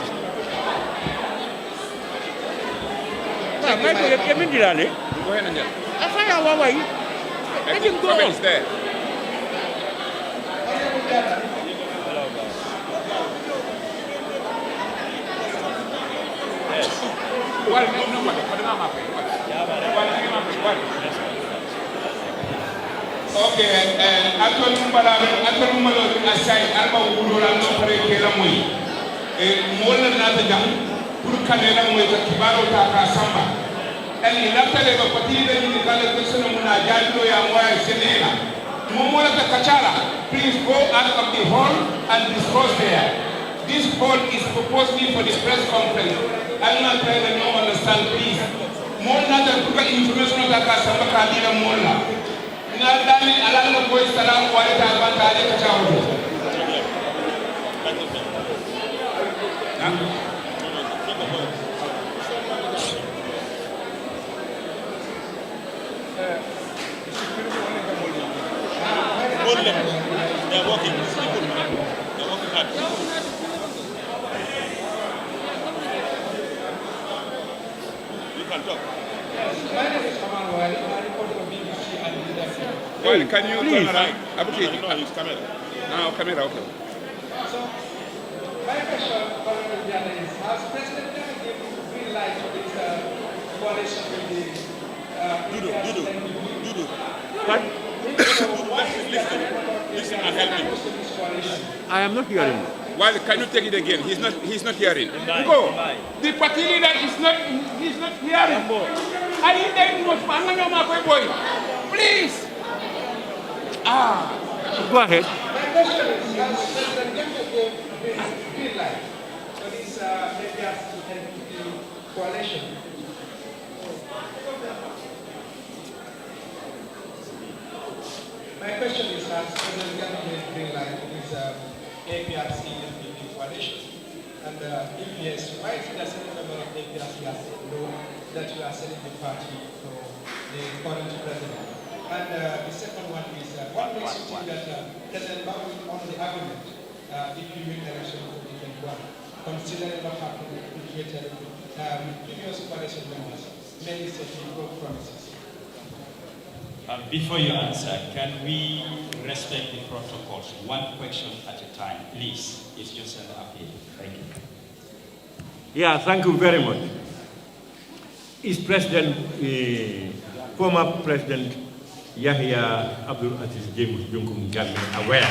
Pa, my colony, Kevin Dilale. Go ahead and I find out why. Let him go. Is there. Okay, actually, aside, Alba Udora, no Prekela Mui. Mola Natajan, Purkanela Muita Kibaro Taka Samba. And in after the Patida in the Calculation of Munajanto Yamoya Senela. Momola Kachala, please go out of the hall and discuss there. This hall is proposed for the press conference. I'm not trying to no understand, please. Mola the information of Samba Kalina Mola. Nadani alanga boy salam wa ita bantale kachawo. They're working hard. You can talk. Well, can you turn around? Aprc, no, he's camera. Now, camera, okay. So, my question is, has President Kerr given green light for this coalition with the Dudu. What? Listen and help me. I am not hearing. Well, can you take it again? He's not hearing. Go. The party leader is not hearing. I need that boy. Please. Go ahead. My question is, has President Kerr given green light for this APRC and coalition? My question is, has President Kerr given green light for this APRC and coalition? And if yes, why is it that certain member of APRC has said no, that you are selling the party to the current president? And the second one is, what makes you think that President Barrows will honor the argument if you win the election in 2021, considering what happened with previous coalition members, many said he broke promises? Before you answer, can we respect the protocols? 1 question at a time, please. It's just an appeal. Thank you. Yeah, thank you very much. Is former President Yahya Abdul Aziz James Junkum Gambia aware?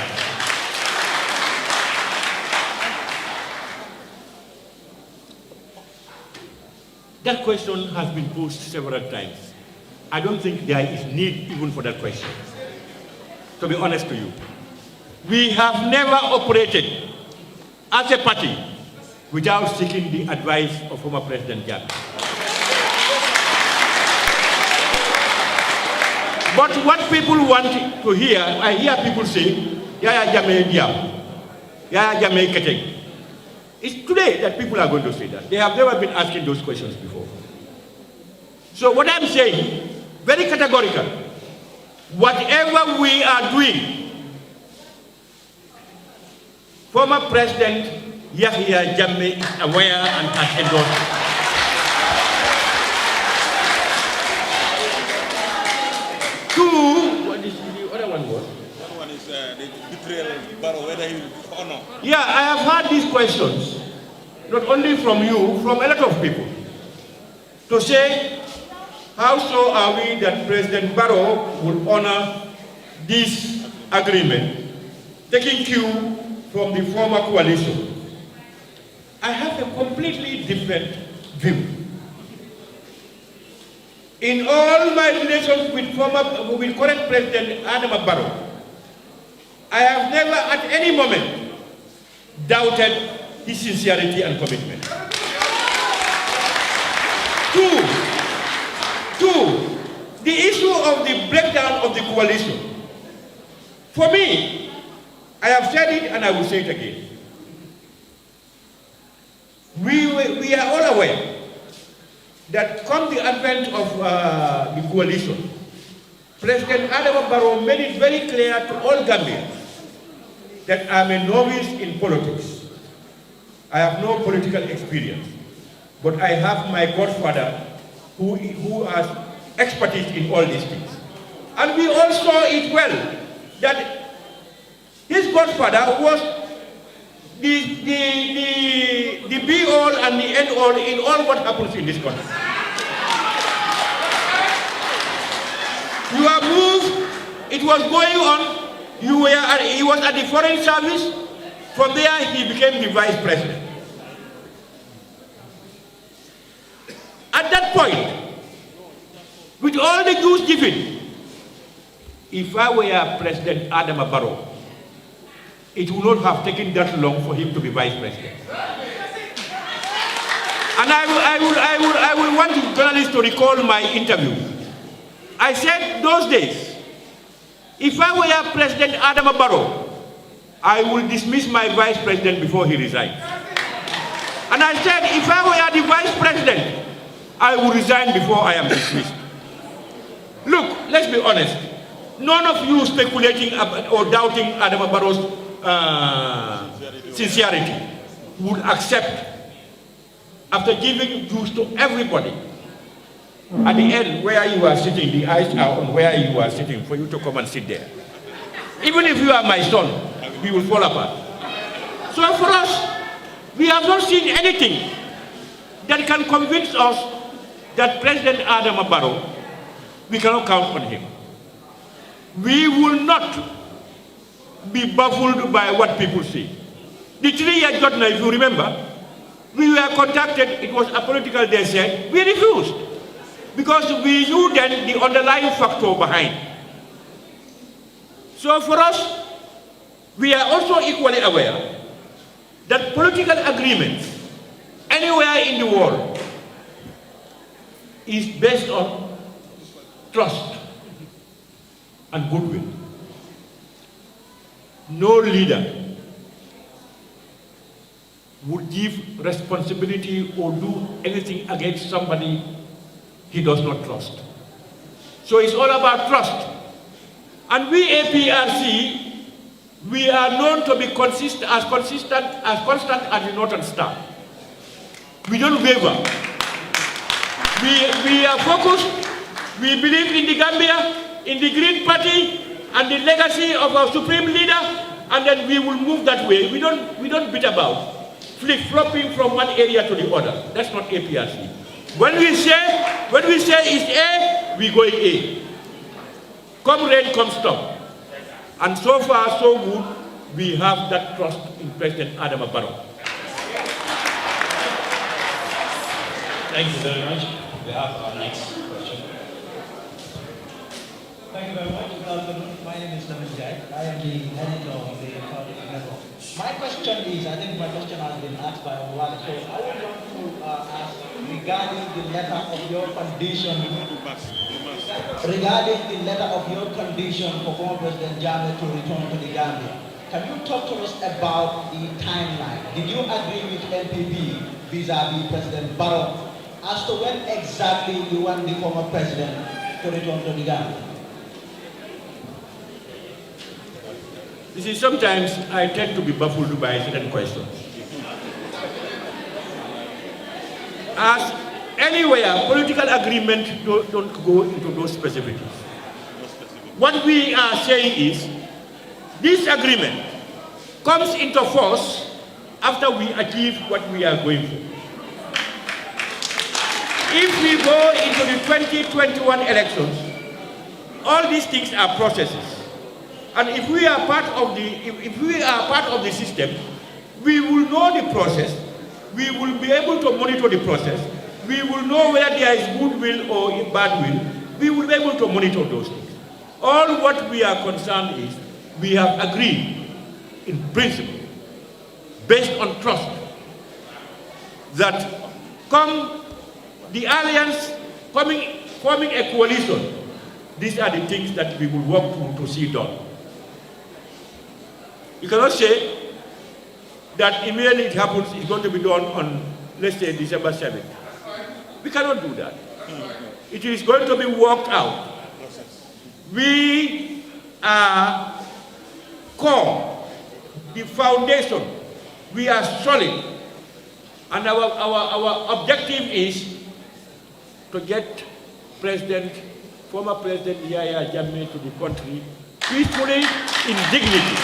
That question has been posed several times. I don't think there is need even for that question, to be honest to you. We have never operated as a party without seeking the advice of former President Jammeh. But what people want to hear, I hear people say, Yaya Jammeh Diam. Yaya Jammeh Keteng. It's today that people are going to say that. They have never been asking those questions before. So what I'm saying, very categorical, whatever we are doing, former President Yahya Jammeh is aware and has endorsed it. Two, what is the other one was? The other one is the betrayal of Barrows, whether he will honor. Yeah, I have heard these questions, not only from you, from a lot of people, to say, how sure are we that President Barrows will honor this agreement, taking cue from the former coalition? I have a completely different view. In all my relations with current President Adama Barrow, I have never at any moment doubted his sincerity and commitment. Two, the issue of the breakdown of the coalition. For me, I have said it and I will say it again. We are all aware that come the advent of the coalition, President Adama Barrow made it very clear to all Gambians that I'm a novice in politics. I have no political experience, but I have my godfather who has expertise in all these things. And we all saw it well, that his godfather was the be-all and the end-all in all what happens in this country. You are moved, it was going on, he was at the foreign service, from there he became the vice president. At that point, with all the dues given, if I were President Adama Barrow, it would not have taken that long for him to be vice president. And I will want journalists to recall my interview. I said those days, if I were President Adama Barrow, I will dismiss my vice president before he resigns. And I said, if I were the vice president, I will resign before I am dismissed. Look, let's be honest. None of you speculating or doubting Adama Barrow's sincerity would accept, after giving dues to everybody, at the end where you are sitting, the eyes are on where you are sitting for you to come and sit there. Even if you are my son, we will fall apart. So for us, we have not seen anything that can convince us that President Adama Barrow, we cannot count on him. We will not be baffled by what people say. The 3-year judgment, if you remember, we were contacted, it was apolitical, they said, we refused. Because we knew then the underlying factor behind. So for us, we are also equally aware that political agreements anywhere in the world is based on trust and goodwill. No leader would give responsibility or do anything against somebody he does not trust. So it's all about trust. And we APRC, we are known to be consistent as constant as the Northern Star. We don't waver. We are focused. We believe in the Gambia, in the Green Party, and the legacy of our supreme leader, and then we will move that way. We don't beat about, flip-flopping from one area to the other. That's not APRC. When we say it's A, we go in A. Come rain, come storm. And so far, so good, we have that trust in President Adama Barrow. Thank you very much. We have our next question. Thank you very much. Good afternoon. My name is Naman Jai. I am the editor of the Economic Network. My question is, I think my question has been asked by Olwale. So I would want to ask regarding the letter of your condition. Regarding the letter of your condition for former President Jammeh to return to the Gambia. can you talk to us about the timeline? Did you agree with NPP vis-a-vis President Barrows as to when exactly you want the former president to return to the Gambia? You see, sometimes I tend to be baffled by certain questions. As anywhere, political agreement don't go into those specifics. What we are saying is, this agreement comes into force after we achieve what we are going for. If we go into the 2021 elections, all these things are processes. And if we are part of the system, we will know the process, we will be able to monitor the process, we will know whether there is goodwill or bad will, we will be able to monitor those things. All what we are concerned is, we have agreed in principle, based on trust, that come the alliance forming a coalition, these are the things that we will work to see done. You cannot say that immediately it happens, it's going to be done on, let's say, December 7th. We cannot do that. It is going to be worked out. We are core, the foundation. We are solid. And our objective is to get former President Yahya Jammeh to the country peacefully, in dignity.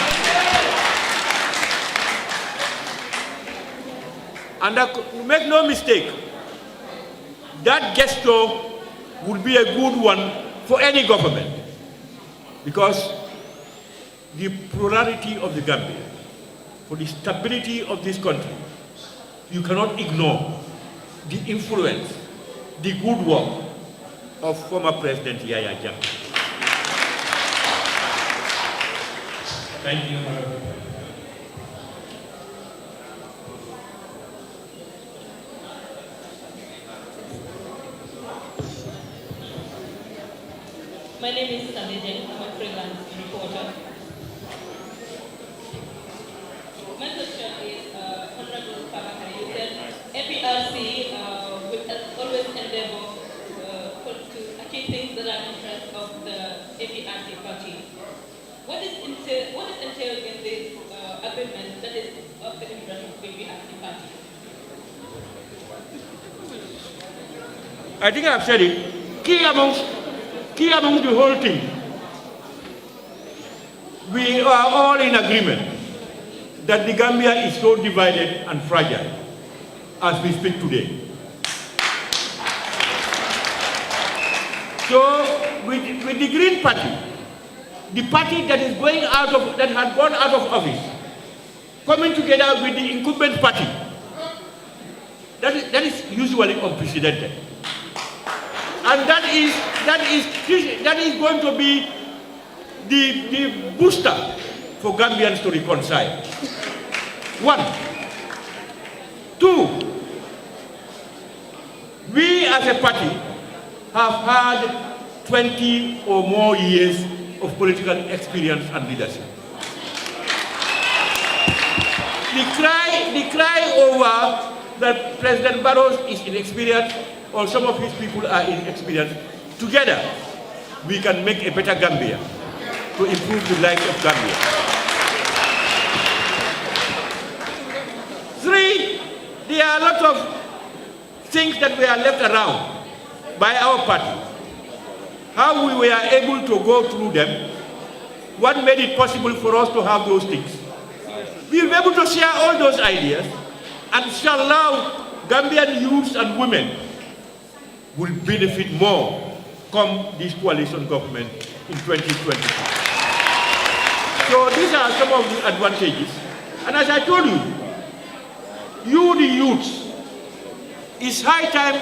And make no mistake, that gesture would be a good one for any government, because the plurality of the Gambia, for the stability of this country, you cannot ignore the influence, the good work of former President Yahya Jammeh. Thank you. My name is Samijan. I'm a freelance reporter. My question is, Honorable Kabakari, you said APRC will always endeavor to achieve things that are in interest of the APRC party. What is entailed in this agreement that is of the interest of the APRC party? I think I've said it. Key among the whole thing, we are all in agreement that the Gambia is so divided and fragile as we speak today. So with the Green Party, the party that is that had gone out of office, coming together with the incumbent party, that is usually unprecedented. And that is going to be the booster for Gambians to reconcile. 1. 2, we as a party have had 20 or more years of political experience and leadership. The cry over that President Barrows is inexperienced or some of his people are inexperienced, together we can make a better Gambia to improve the life of Gambia. 3, there are a lot of things that were left around by our party. How we were able to go through them, what made it possible for us to have those things. We will be able to share all those ideas and shall allow Gambian youths and women will benefit more come this coalition government in 2022. So these are some of the advantages. And as I told you, the youths, it's high time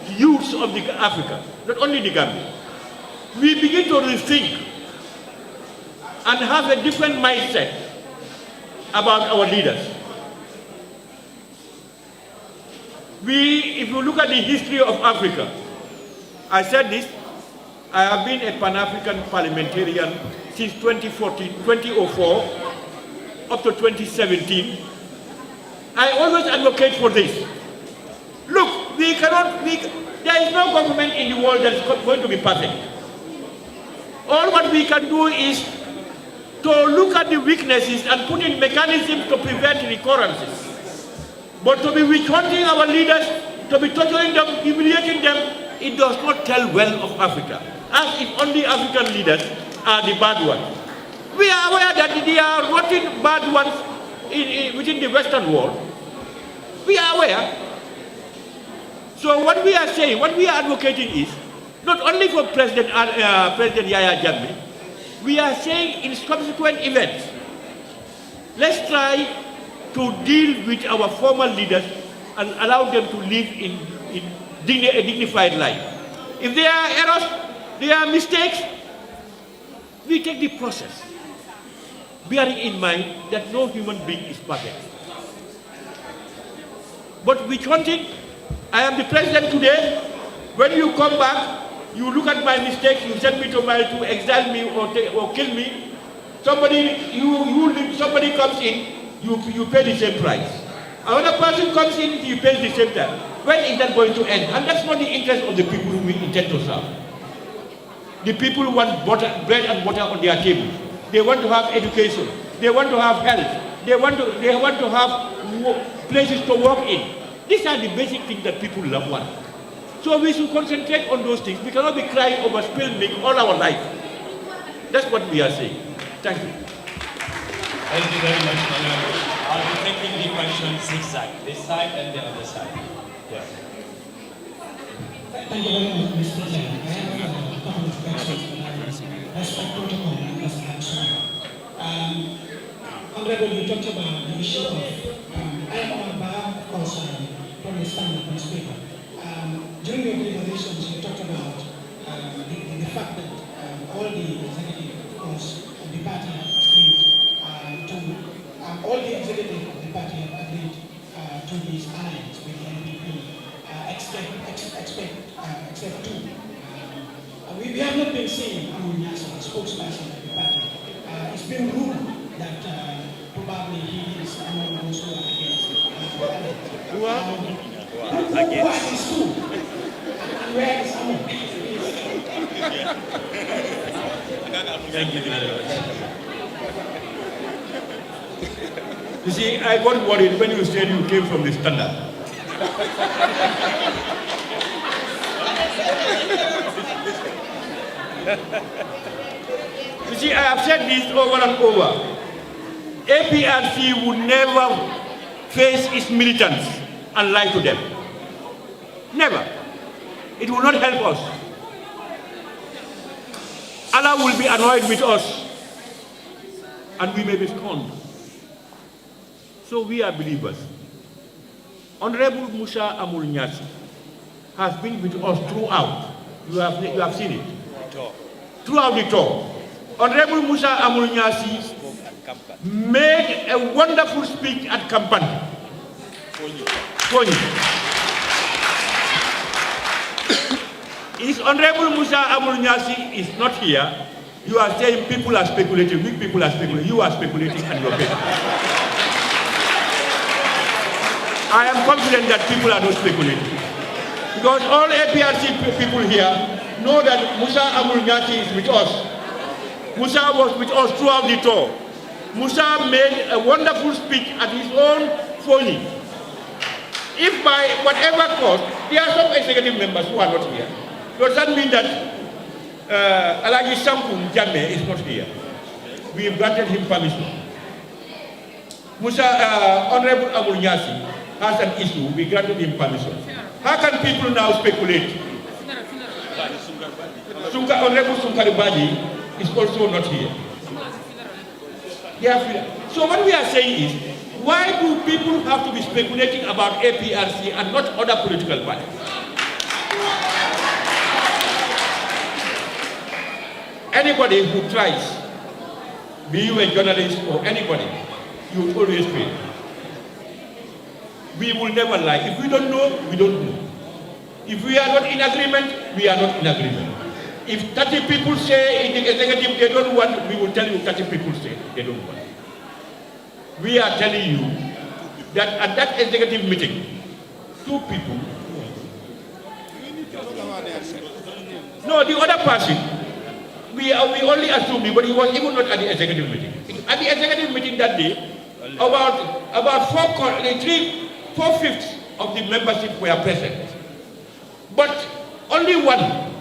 the youths of Africa, not only the Gambia, we begin to rethink and have a different mindset about our leaders. If you look at the history of Africa, I said this, I have been a Pan-African parliamentarian since 2004, up to 2017, I always advocate for this. Look, there is no government in the world that is going to be perfect. All what we can do is to look at the weaknesses and put in mechanisms to prevent recurrences. But to be withholding our leaders, to be torturing them, humiliating them, it does not tell well of Africa. As if only African leaders are the bad ones. We are aware that there are rotten bad ones within the Western world. We are aware. So what we are saying, what we are advocating is, not only for President Yahya Jammeh, we are saying in subsequent events, let's try to deal with our former leaders and allow them to live in a dignified life. If there are errors, there are mistakes, we take the process, bearing in mind that no human being is perfect. But with one thing, I am the president today. When you come back, you look at my mistakes, you send me to exile me or kill me. Somebody comes in, you pay the same price. Another person comes in, he pays the same time. When is that going to end? And that's not the interest of the people who we intend to serve. The people want bread and butter on their table. They want to have education. They want to have health. They want to have places to work in. These are the basic things that people want. So we should concentrate on those things. We cannot be crying over spilled milk all our life. That's what we are saying. Thank you. Thank you very much, Honorable. I'll be taking the question zigzag, this side and the other side. Yes. Thank you very much, Mr. President. I have a couple of questions. As per protocol, I must answer. Honorable, you talked about the issue of, I am on Barrows, of course, from the Standard newspaper. During your deliberations, you talked about the fact that all the executive, of course, of the party have agreed all the executive of the party have agreed to this alliance with the NPP, except two. We have not been seeing Amunyasi, the spokesperson of the party. It's been rumored that probably he is among those who are against the alliance. Who are these two? And where is Amun? Thank you very much. You see, I got worried when you said you came from the Standard. You see, I have said this over and over. Aprc would never face its militants and lie to them. Never. It will not help us. Allah will be annoyed with us, and we may be scorned. So we are believers. Honorable Musa Amul-Nyasi has been with us throughout. You have seen it. Throughout the tour. Honorable Musa Amul-Nyasi made a wonderful speech at Kampani. If Honorable Musa Amul-Nyasi is not here, you are saying people are speculating, weak people are speculating, you are speculating and your paper. I am confident that people are not speculating. Because all Aprc people here know that Musa Amul-Nyasi is with us. Musa was with us throughout the tour. Musa made a wonderful speech at his own phony. If by whatever cost, there are some executive members who are not here. Does that mean that Alaji Sampung Jammeh is not here? We have granted him permission. Honorable Amul-Nyasi has an issue, we granted him permission. How can people now speculate? Honorable Sunkaribadi is also not here. So what we are saying is, why do people have to be speculating about Aprc and not other political parties? Anybody who tries, be you a journalist or anybody, you will always fail. We will never lie. If we don't know, we don't know. If we are not in agreement, we are not in agreement. If 30 people say in the executive they don't want, we will tell you 30 people say they don't want. we are telling you that at that executive meeting, 2 people. No, the other person, we only assumed it, but he was even not at the executive meeting. At the executive meeting that day, about 4/5 of the membership were present. But only one,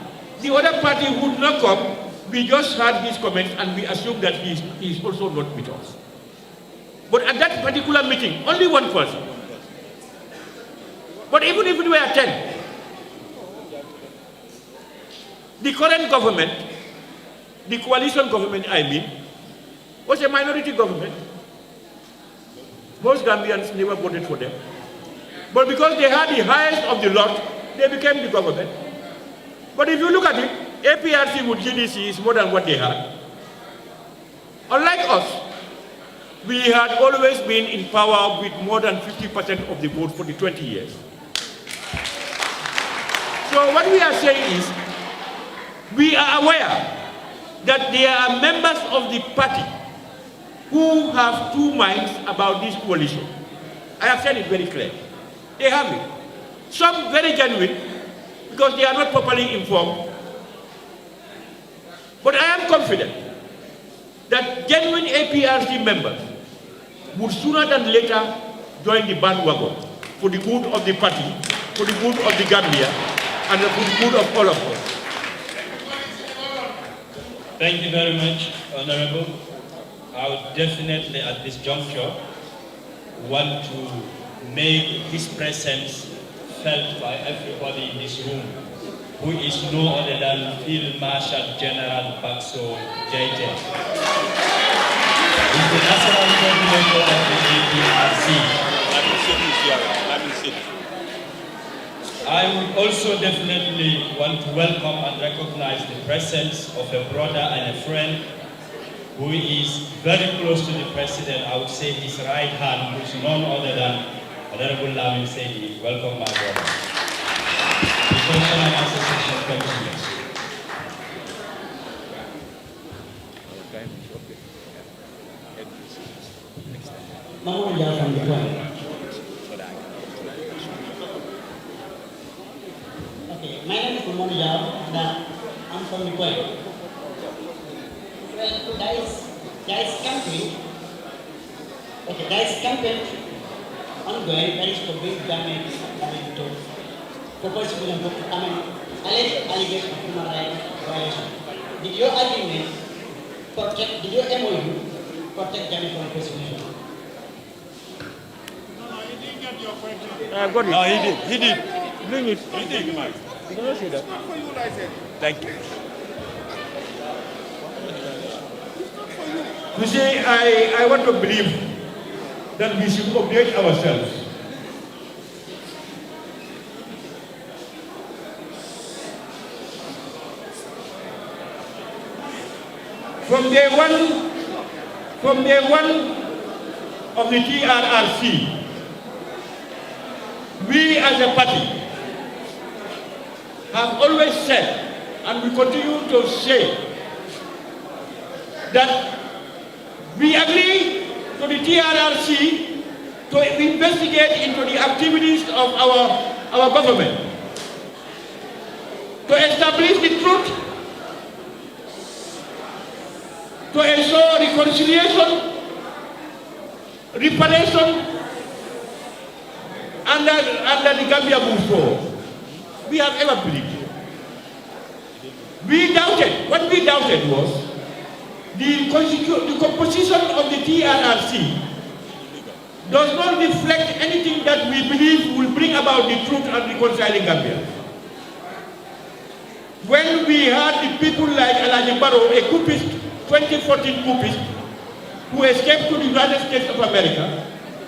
the other party would not come. We just heard his comments and we assumed that he is also not with us. But at that particular meeting, only one person. But even if it were 10, the current government, the coalition government I mean, was a minority government. Most Gambians never voted for them. But because they had the highest of the lot, they became the government. But if you look at it, APRC with GDC is more than what they had. Unlike us, we had always been in power with more than 50% of the vote for the 20 years. So what we are saying is, we are aware that there are members of the party who have 2 minds about this coalition. I have said it very clear. They have it. Some very genuine, because they are not properly informed. But I am confident that genuine APRC members would sooner than later join the bandwagon for the good of the party, for the good of the Gambia, and for the good of all of us. Thank you very much, Honorable. I would definitely at this juncture want to make his presence felt by everybody in this room, who is no other than Field Marshal General Bakso Jaite. He's the national coordinator of the APRC. I would also definitely want to welcome and recognize the presence of a brother and a friend who is very close to the president. I would say his right hand, who is none other than Honorable Lamin Sedi. Welcome, my brother. The National Association continues. From the plan. Okay, my name is Mamman Yao, and I'm from the point. Well, there is campaign. Okay, there is campaign ongoing. That is to bring damage to for possible alleged allegation of human rights violation. Did your agreement protect? Did your MOU protect damage from persecution? Got it. No, he did. Bring it. He did, Mike. Did you see that? Thank you. You see, I want to believe that we should update ourselves. From day one of the TRRC, we as a party have always said, and we continue to say, that we agree to the TRRC to investigate into the activities of our government, to establish the truth, to ensure reconciliation, reparation, and that the Gambia moves forward. We have ever believed. We doubted. What we doubted was the composition of the TRRC does not reflect anything that we believe will bring about the truth and reconciling Gambia. When we had the people like Barrows, a coupist, 2014 coupist, who escaped to the United States of America,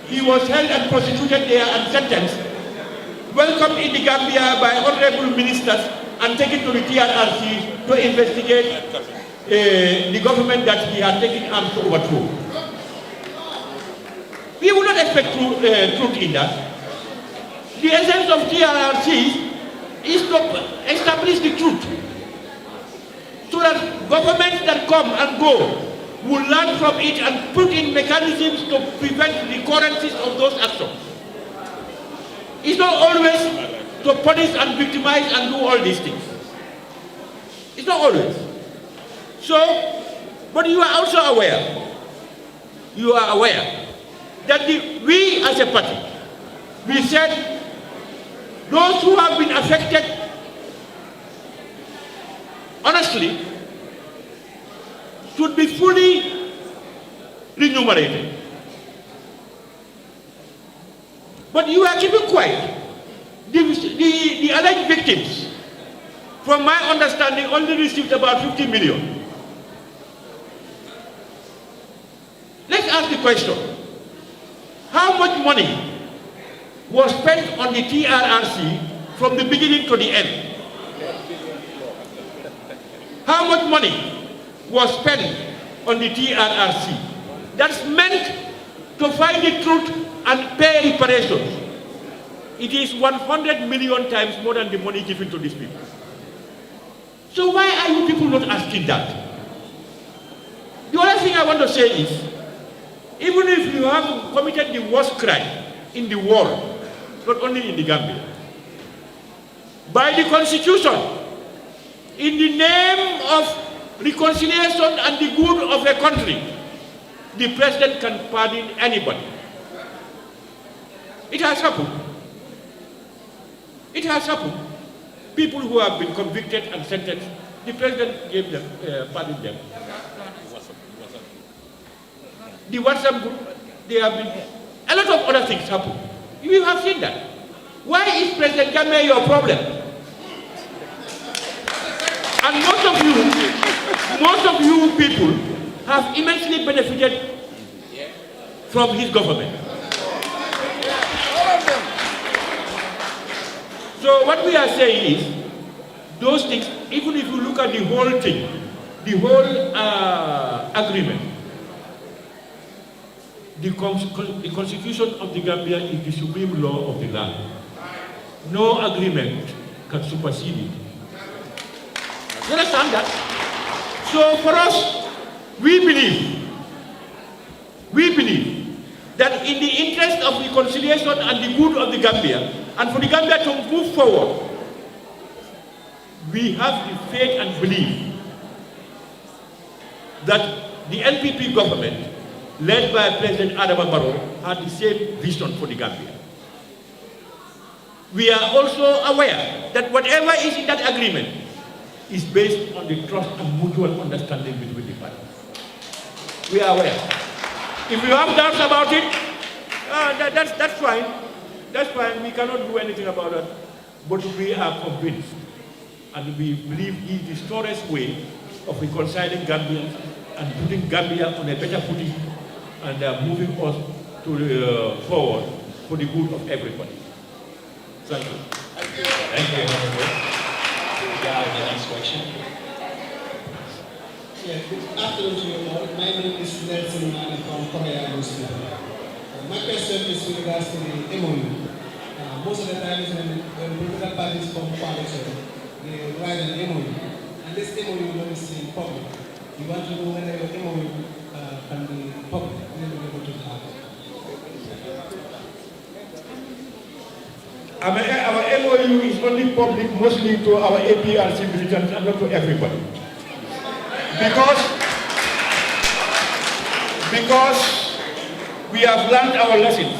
he was held and prosecuted there and sentenced, welcomed in the Gambia by honorable ministers and taken to the TRRC to investigate the government that he had taken arms to overthrow. We would not expect truth in that. The essence of TRRC is to establish the truth, so that governments that come and go will learn from it and put in mechanisms to prevent recurrences of those actions. It's not always to punish and victimize and do all these things. It's not always. So, but you are also aware, that we as a party, we said those who have been affected, honestly, should be fully remunerated. But you are keeping quiet. The alleged victims, from my understanding, only received about 50 million. Let's ask the question, how much money was spent on the TRRC from the beginning to the end? How much money was spent on the TRRC? That's meant to find the truth and pay reparations. It is 100 million times more than the money given to these people. So why are you people not asking that? The other thing I want to say is, even if you have committed the worst crime in the world, not only in the Gambia, by the Constitution, in the name of reconciliation and the good of a country, the president can pardon anybody. It has happened. It has happened. People who have been convicted and sentenced, the president gave them, pardoned them. The WhatsApp group, they have been, a lot of other things happen. You have seen that. Why is President Jammeh your problem? And most of you people have immensely benefited from his government. So what we are saying is, those things, even if you look at the whole thing, the whole agreement, the Constitution of the Gambia is the supreme law of the land. No agreement can supersede it. You understand that? So for us, we believe that in the interest of reconciliation and the good of the Gambia, and for the Gambia to move forward, we have the faith and belief that the NPP government, led by President Adama Barrows, had the same vision for the Gambia. We are also aware that whatever is in that agreement is based on the trust and mutual understanding between the parties. We are aware. If you have doubts about it, that's fine. That's fine. We cannot do anything about it. But we are convinced, and we believe it is the surest way of reconciling Gambians and putting Gambia on a better footing and moving us to forward for the good of everybody. Thank you. Thank you, Honorable. We have the next question. Yeah, good afternoon to you all. My name is Nelson Mani from Korea newspaper. My question is with regards to the MOU. Most of the times when political parties come coalition, they write an MOU. And this MOU is in public. You want to know whether your MOU can be public, we will be able to have it. Our MOU is only public mostly to our APRC militants and not to everybody. Because we have learned our lessons.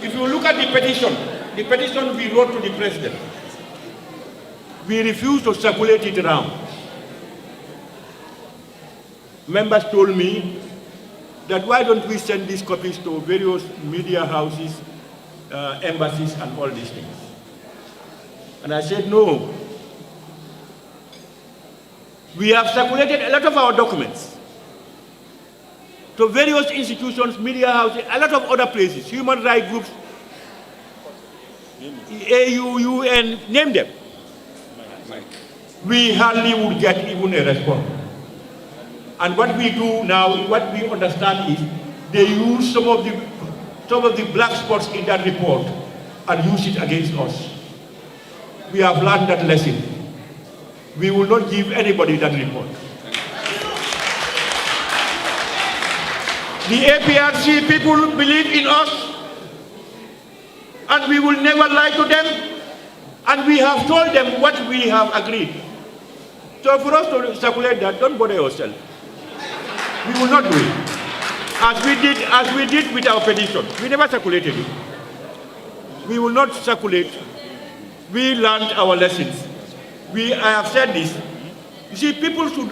If you look at the petition we wrote to the president, we refused to circulate it around. Members told me that why don't we send these copies to various media houses, embassies and all these things. And I said, no. We have circulated a lot of our documents to various institutions, media houses, a lot of other places, human rights groups, AU, UN, name them. We hardly would get even a response. And what we do now, what we understand is they use some of the black spots in that report and use it against us. We have learned that lesson. We will not give anybody that report. The APRC people believe in us, and we will never lie to them, and we have told them what we have agreed. So for us to circulate that, don't bother yourself. We will not do it. As we did with our petition. We never circulated it. We will not circulate. We learned our lessons. I have said this. You see, people should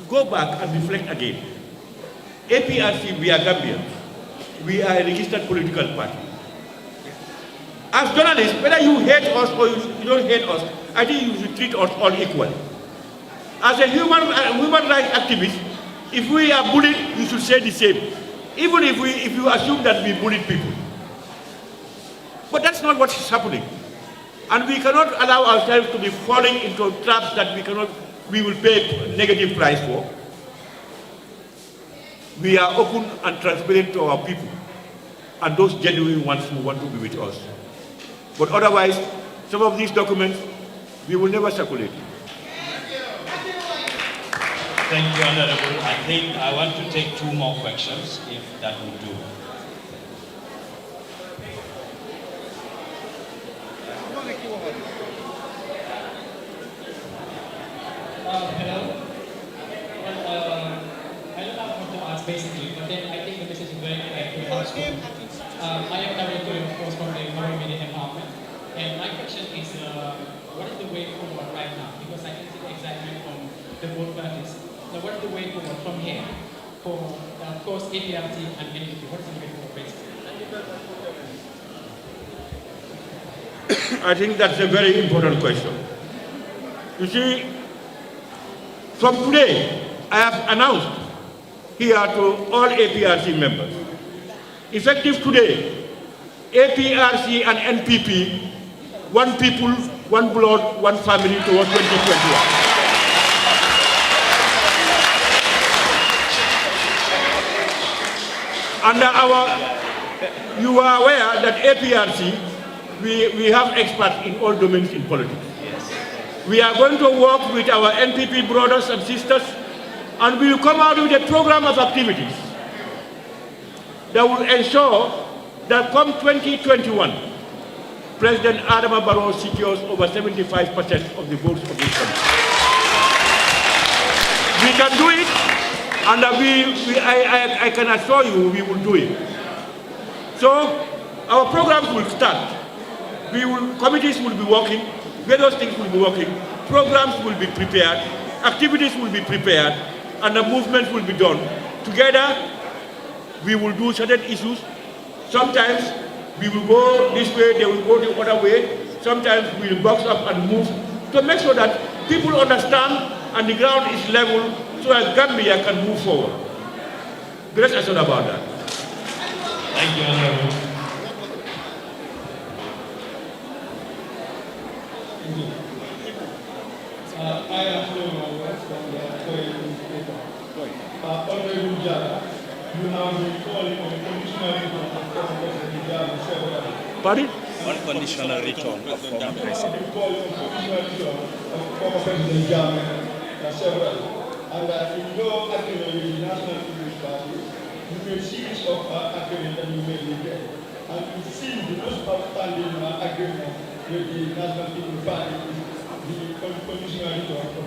go back and reflect again. APRC, we are Gambians. We are a registered political party. As journalists, whether you hate us or you don't hate us, I think you should treat us all equal. As a human rights activist, if we are bullied, you should say the same. Even if you assume that we bullied people. But that's not what is happening. And we cannot allow ourselves to be falling into traps that we will pay negative price for. We are open and transparent to our people and those genuine ones who want to be with us. But otherwise, some of these documents, we will never circulate. Thank you, Honorable. I think I want to take 2 more questions, if that will do. Hello. Well, I don't have what to ask basically, but then I think the message is very clear. I am director, of course, from the Barrows Media Department, and my question is, what is the way forward right now? Because I can see the excitement from the both parties. So what is the way forward from here for, of course, APRC and NDP? What is the way forward basically? I think that's a very important question. You see, from today, I have announced here to all APRC members, effective today, APRC and NPP, one people, one blood, one family towards 2021. You are aware that APRC, we have experts in all domains in politics. Yes. We are going to work with our NPP brothers and sisters, and we will come out with a program of activities that will ensure that come 2021, President Adama Barrows secures over 75% of the votes of this country. We can do it, and I can assure you we will do it. So our programs will start. Committees will be working, various things will be working, programs will be prepared, activities will be prepared, and the movement will be done. Together, we will do certain issues. Sometimes we will go this way, they will go the other way. Sometimes we will box up and move to make sure that people understand and the ground is level so that Gambia can move forward. Great assured about that. Thank you, Honorable. I am doing my work from the newspaper. Honorable Jara, you have been calling on conditional return of former President Jara several. Pardon? Unconditional return of former President. You have been calling on conditional return of former President Jara several. And in your agreement with the National People's Party, you made a series of agreements that you made with them. And it seems the most outstanding agreement with the National People's Party is the conditional return of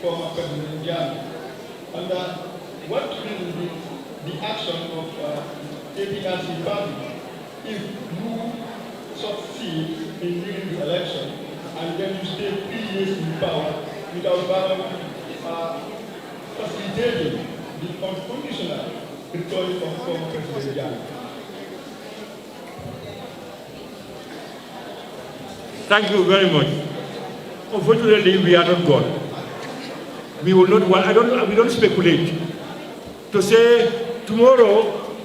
former President Jara. And what will be the action of APRC party if you succeed in winning the election and then you stay 3 years in power without facilitating the unconditional return of former President Jara? Thank you very much. Unfortunately, we are not God. We will not. We don't speculate to say tomorrow,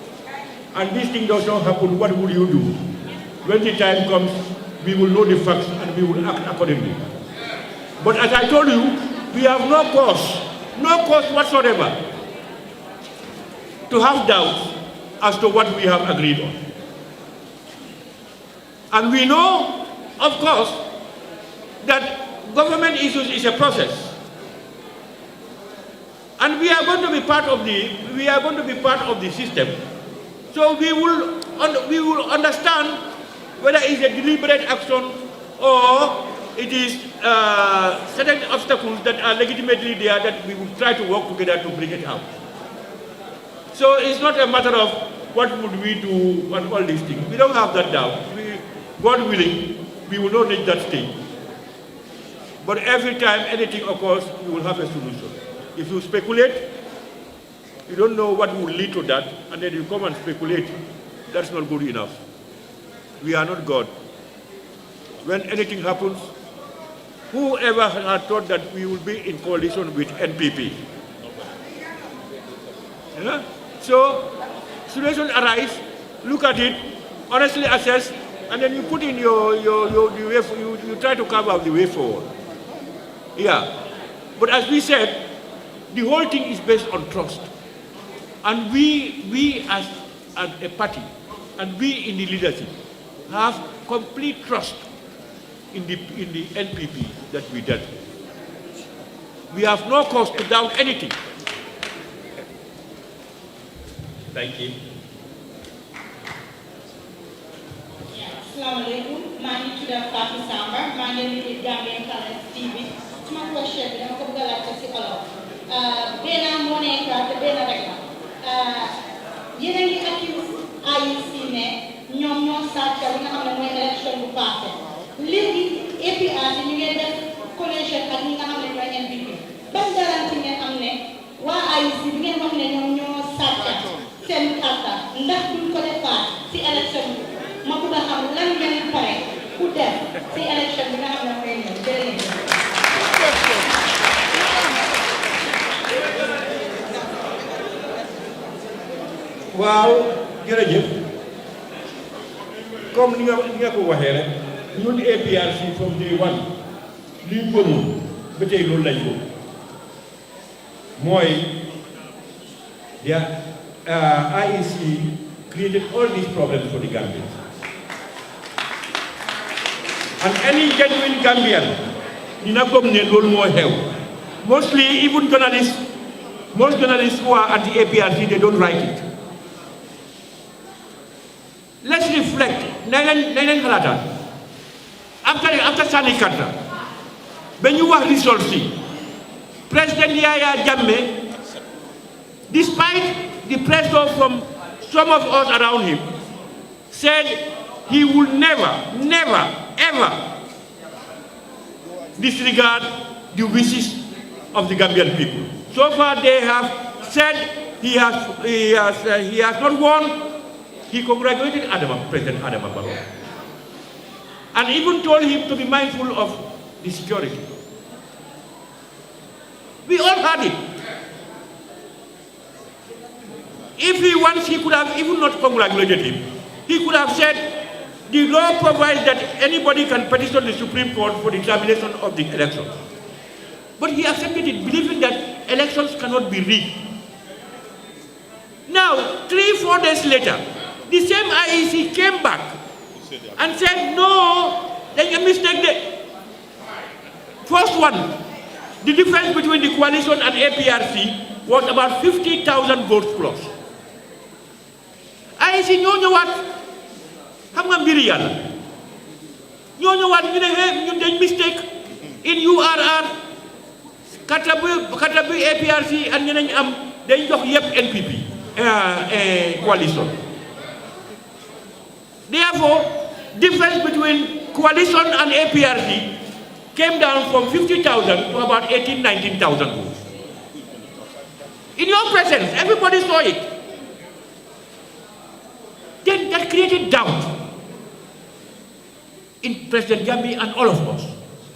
and this thing does not happen. What will you do? When the time comes, we will know the facts and we will act accordingly. But as I told you, we have no cause whatsoever to have doubts as to what we have agreed on. And we know, of course, that government issues is a process. And we are going to be part of the system. So we will understand whether it's a deliberate action or it is certain obstacles that are legitimately there that we will try to work together to bring it out. So it's not a matter of what would we do and all these things. We don't have that doubt. God willing, we will not reach that stage. But every time anything occurs, we will have a solution. If you speculate, you don't know what will lead to that, and then you come and speculate. That's not good enough. We are not God. When anything happens, whoever had thought that we will be in coalition with NPP? Yeah? So, situations arise, look at it, honestly assess, and then you put in you try to carve out the way forward. Yeah. But as we said, the whole thing is based on trust. And we as a party, and we in the leadership, have complete trust in the NPP that we did. We have no cause to doubt anything. Thank you. Assalamu alaikum. My name is Fatou. My name is Gambian Talent TV. My question is, I'm going to ask you all. Bena Monica, the Bena Regla. Yenagi accuse IEC ne ñom ñoo sàcc li nga xam ne mooy élection bu passé léegi APRC ñu ngi def coalition ak ñi nga xam ne ñooy NPP ban garantie ngeen am ne waa IEC bi ngeen wax ne ñoom ñoo sàcc seen carte ndax duñ ko defaat si élection bi ma bëgg a xam lan ngeen pare ku def si élection bi nga xam ne mooy ñëw jërëjëf. waaw jërëjëf comme ni nga ko waxee rek ñun APRC from day one li ñu gëmoon ba tey loolu lañ ko mooy IEC created all these problems for the Gambians. And any genuine Gambian dina gëm ne loolu moo xew. Mostly even most journalists who are at the APRC, they don't write it. Let's reflect. After Sani Katra, when you were resourcing, President Yahya Jammeh, despite the pressure from some of us around him, said he would never, ever disregard the wishes of the Gambian people. So far, they have said he has not won. He congratulated President Adama Barrows, and even told him to be mindful of the security. We all heard it. If he wants, he could have even not congratulated him. He could have said, the law provides that anybody can petition the Supreme Court for the examination of the elections. But he accepted it, believing that elections cannot be rigged. Now, 3-4 days later, the same IEC came back and said, no, there's a mistake there. First one, the difference between the coalition and APRC was about 50,000 votes plus. IEC ñoo ñëwaat xam nga mbiri yàlla ñoo ñëwaat ñu ne ñun dañ mistake in URR carte bi APRC ak ñeneen am dañ jox yëpp NPP coalition. Therefore, difference between coalition and APRC came down from 50,000 to about 19,000 votes. In your presence, everybody saw it. Then that created doubt in President Jammeh and all of us.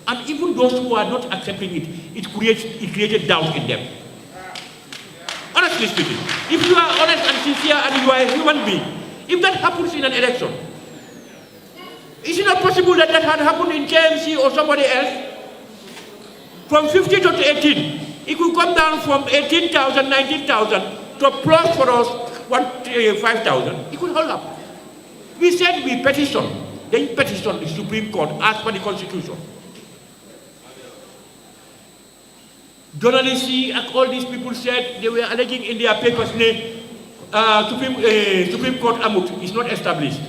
And even those who are not accepting it, it created doubt in them. Honestly speaking, if you are honest and sincere and you are a human being, if that happens in an election, is it not possible that that had happened in KMC or somebody else? From 50 to 18, it could come down from 18,000, 19,000 to plus for us 5,000. It could hold up. We said we petitioned, then petitioned the Supreme Court as per the Constitution. journalists and all these people said they were alleging in their papers name Supreme Court Amut is not established.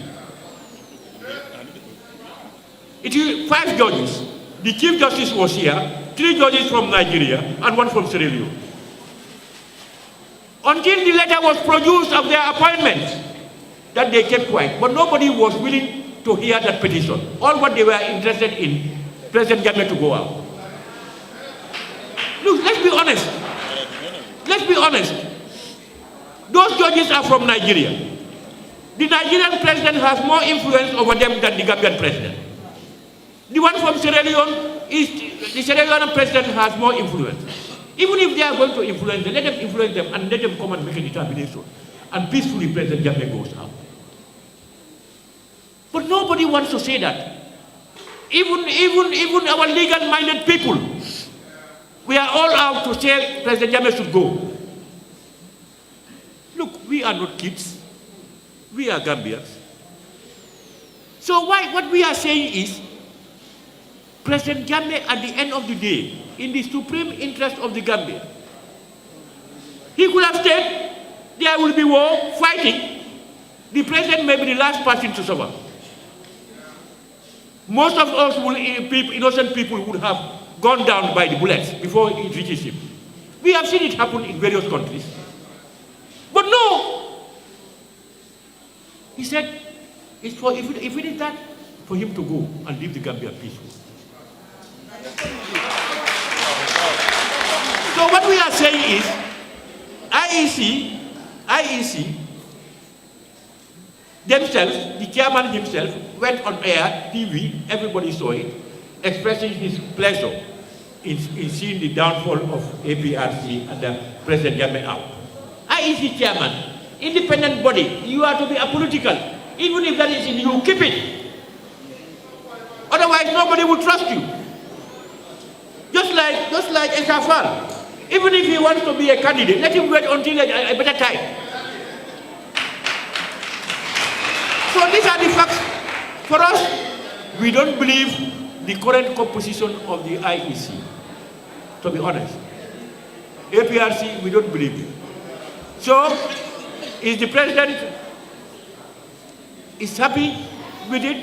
It is 5 judges. The Chief Justice was here, 3 judges from Nigeria, and 1 from Sierra Leone. Until the letter was produced of their appointments, that they kept quiet. But nobody was willing to hear that petition. All what they were interested in, President Jammeh to go out. Look, let's be honest. Let's be honest. Those judges are from Nigeria. The Nigerian president has more influence over them than the Gambian president. The one from Sierra Leone, the Sierra Leone president has more influence. Even if they are going to influence them, let them influence them and let them come and make a determination. And peacefully President Jammeh goes out. But nobody wants to say that. Even our legal-minded people, we are all out to say President Jammeh should go. Look, we are not kids. We are Gambians. So what we are saying is, President Jammeh, at the end of the day, in the supreme interest of the Gambia, he could have said, there will be war, fighting. The president may be the last person to suffer. Most of us, innocent people, would have gone down by the bullets before it reaches him. We have seen it happen in various countries. But no! He said, if it is that, for him to go and leave the Gambia peaceful. So what we are saying is, IEC themselves, the chairman himself, went on air, TV, everybody saw it, expressing his pleasure in seeing the downfall of APRC and President Jammeh out. IEC chairman, independent body, you are to be apolitical. Even if that is in you, keep it. Otherwise, nobody will trust you. Just like Esafal. Even if he wants to be a candidate, let him wait until a better time. So these are the facts. For us, we don't believe the current composition of the IEC, to be honest. APRC, we don't believe it. So, is the president is happy with it?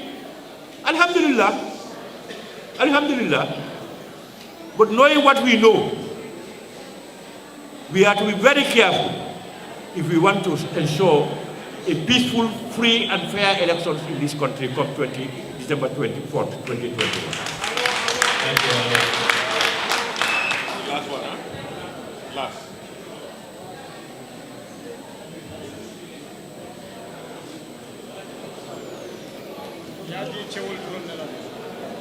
Alhamdulillah. Alhamdulillah. But knowing what we know, we have to be very careful if we want to ensure a peaceful, free and fair elections in this country come December 24th, 2021. Thank you. Last one, huh? Last.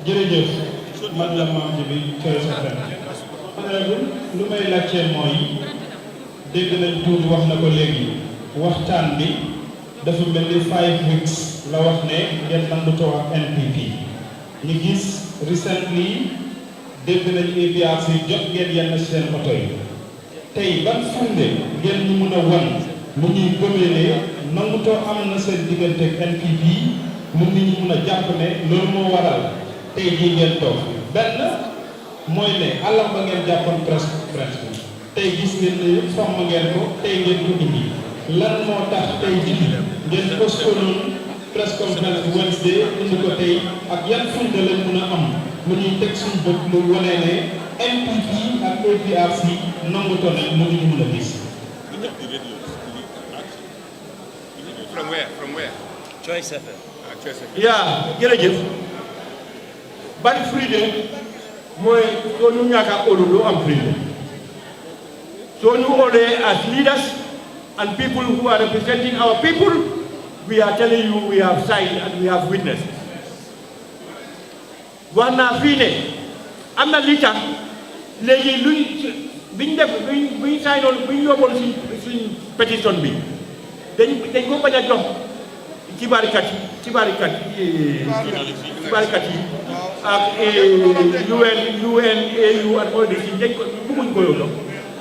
jërëjëf man la maam ji bi Kerr honorable lu may laajte mooy dégg nañ tuuti wax na ko léegi waxtaan bi dafa mel ni 5 weeks la wax ne ngeen nangutoo ak NPP ñu gis recently dégg nañ APRC jot ngeen yenn seen oto yi tey ban firnde ngeen ñu mun a wan mu ñuy gëmee ne nangutoo am na seen diggante ak NPP mu ngi ñu mun a jàpp ne loolu moo waral tey jii ngeen toog benn mooy ne àllarba ngeen jàppoon presse bi tey gis ngeen ne fomm ngeen ko tey ngeen ko indi lan moo tax tey jii ngeen postponoon press conference bi Wednesday indi ko tey ak yan firnde lañ mun a am mu ñuy teg suñu bët lu wane ne NPP ak APRC nangutoo ne mu ngi ñu mun a gis. From where? From where? Choice FM. Yeah, jërëjëf. Ban freedom mooy soo ñu ñàkk a óolu doo am freedom. So ñu óolee as leaders and people who are representing our people, we are telling you we have signed and we have witnessed. Wax naa fii ne am na li tax léegi luñ buñ signoon buñ yóbboon suñ pétition bi dañ ko bañ a jox xibaarikat yi ak UN, AU and all this things dañ ko bëgguñ ko yow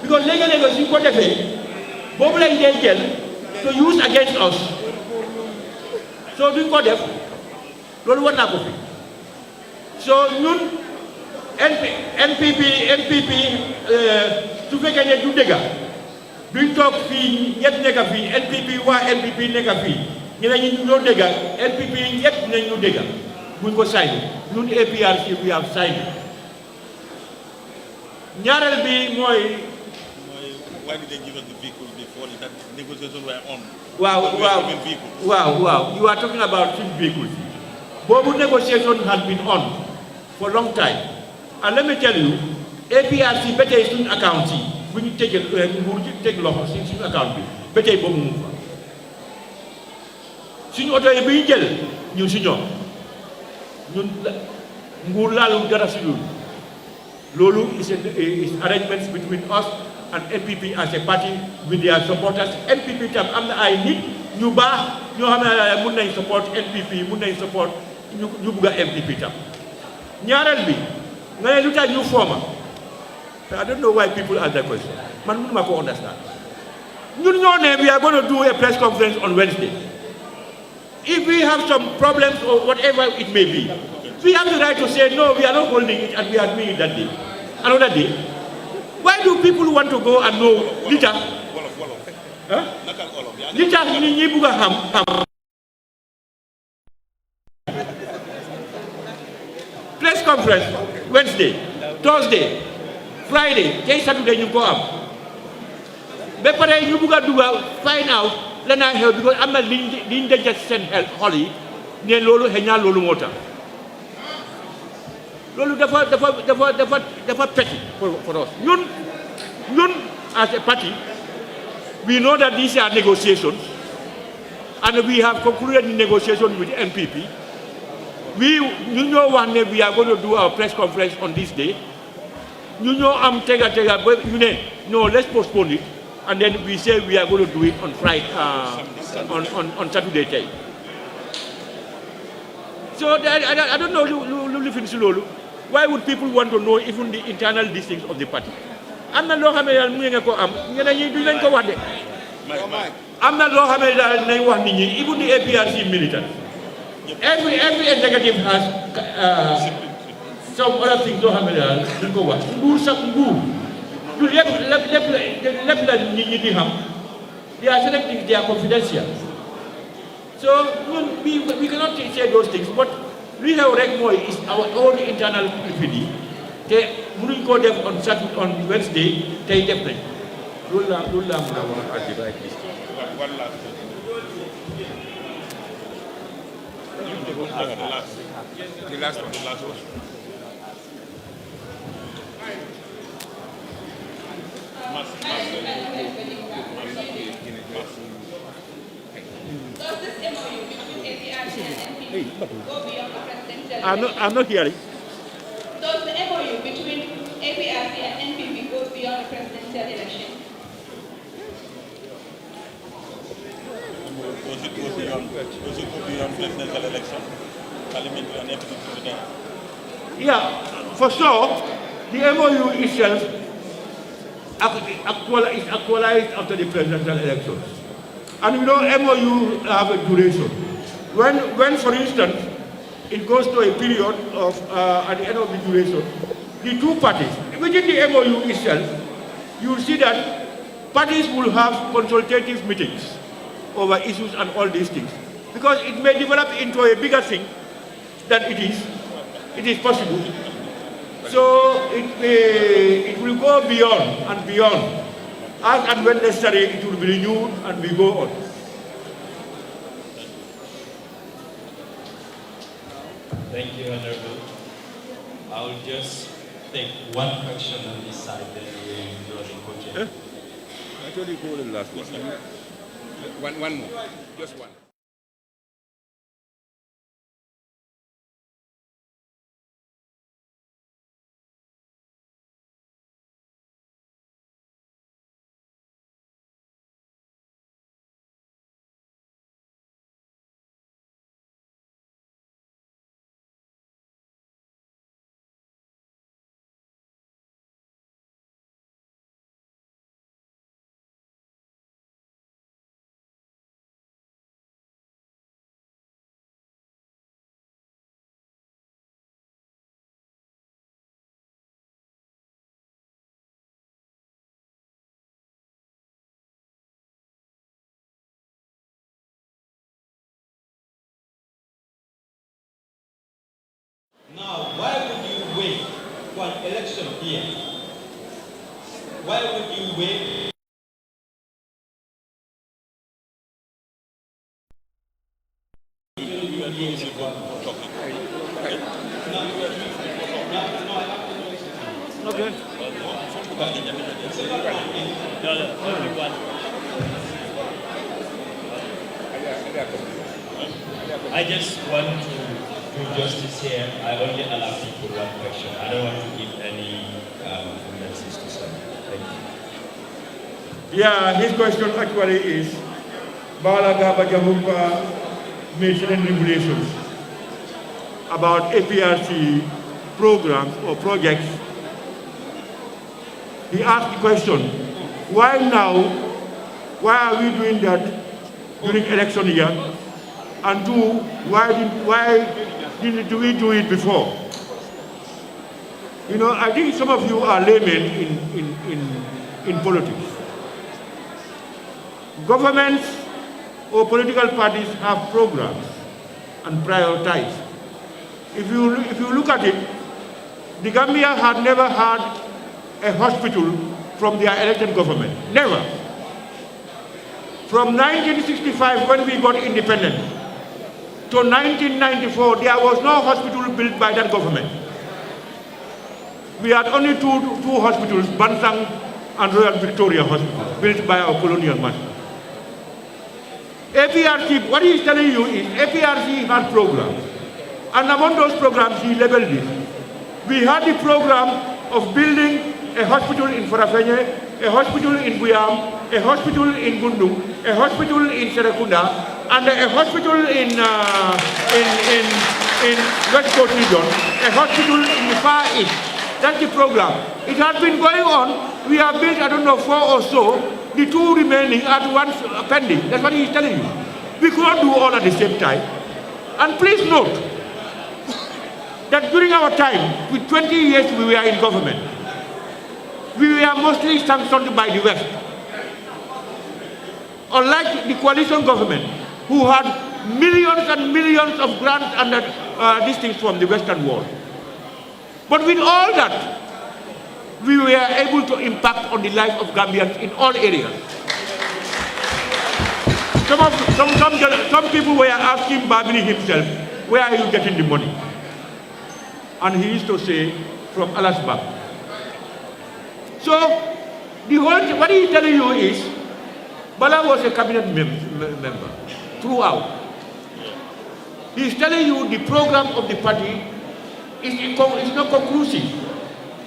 because léegi-léegi suñ ko defee boobu lañ dee jël to use against us so duñ ko def loolu war naa ko fi so ñun NPP su fekkee ne du dëgga duñ toog fii ñëpp nekk fii NPP nekk fii ñeneen ñi ñoo dëgga NPP ñëpp dinañ ñu dëgga buñ ko signé ñun APRC we have signed ñaareel bi mooy. Why did they give us the vehicle before that negotiations were on? Wow. You are talking about swing vehicles. Bobu negotiation has been on for a long time. And let me tell you, APRC better is in account. When you take loss in account, better bobu move. Suñu auto yi bi jël ñu ci ñom ñun nguur laalu dara ci lolu is arrangements between us and NPP as a party with their supporters. NPP tam am na ay nit ñu baax ñoo xam ne mun nañ support NPP mun nañ support ñu bugg a NPP tam ñaareel bi nga ne lu tax ñu forma I don't know why people ask that question man mënuma ko understand ñun ñoo ne we are going to do a press conference on Wednesday if we have some problems or whatever it may be we have the right to say no we are not holding it and we are doing it that day another day. Why do people want to go and know lita? Lita ni buga ham. Press conference Wednesday, Thursday, Friday, Saturday you go up. But you buga find out lena help because I'm not lin de just send help holly ne lolu henya lolu mota. Lolu dafa petty for us. Ñun as a party, we know that these are negotiations, and we have concluded the negotiation with NPP. We are going to do our press conference on this day. No, let's postpone it, and then we say we are going to do it on Friday, on Saturday. So I don't know. Why would people want to know even the internal listings of the party? I'm not loo xam ne daal mu ngi ko am ñeneen ñi duñ lañ ko wax de. am na loo xam ne daal nañ wax nit ñi even the APRC militants. Every executive has some other things loo xam ne daal duñ ko wax nguur sax nguur du lépp la nit ñi di xam. There are certain things they are confidential. So we cannot say those things but. Li xew rek mooy is our own internal liquidity te mënuñ koo def on Wednesday tey def nañ loolu la mën a wax at the right place. One last thing. The last one. Does this MOU between APRC and NPP go beyond the presidential election? I'm not hearing. Does the MOU between APRC and NPP go beyond the presidential election? Does it go beyond presidential election? Parliamentary and everything? Yeah, for sure. The MOU itself is actualized after the presidential elections. And we know MOU have a duration. When for instance, it goes to a period of, at the end of the duration, the two parties, within the MOU itself, you will see that parties will have consultative meetings over issues and all these things. Because it may develop into a bigger thing than it is. It is possible. So it will go beyond and beyond. As and when necessary, it will be renewed and we go on. Thank you, Honorable. I'll just take one question on this side, then we draw the question. I told you go the last one. One more. Just one. wait for an election here? Why would you wait? Okay. I just want to do justice here. I only allow people one question. I don't want to give any tendencies to some. Thank you. Yeah, his question actually is Balaga Bajahumpa mentioning regulations about APRC programs or projects. He asked the question, why now? Why are we doing that during election year? And two, why didn't we do it before? You know, I think some of you are laymen in politics. Governments or political parties have programs and prioritize. If you look at it, the Gambia had never had a hospital from their elected government. Never. From 1965, when we got independent, to 1994, there was no hospital built by that government. We had only two hospitals, Bansang and Royal Victoria Hospital, built by our colonial master. Aprc, what he is telling you is Aprc had programs. And among those programs, he labeled it. We had the program of building a hospital in Farafenye, a hospital in Buyam, a hospital in Bundu, a hospital in Serekunda, and a hospital in West Coast region, a hospital in the Far East. That's the program. It has been going on. We have built, I don't know, 4 or so. The 2 remaining are once pending. That's what he is telling you. We cannot do all at the same time. And please note that during our time, with 20 years we were in government, we were mostly sanctioned by the West. Unlike the coalition government, who had millions and millions of grants under these things from the Western world. But with all that, we were able to impact on the life of Gambians in all areas. Some people were asking Babili himself, where are you getting the money? And he used to say, from Allah's back. So, what he is telling you is, Bala was a cabinet member throughout. He is telling you the program of the party is not conclusive.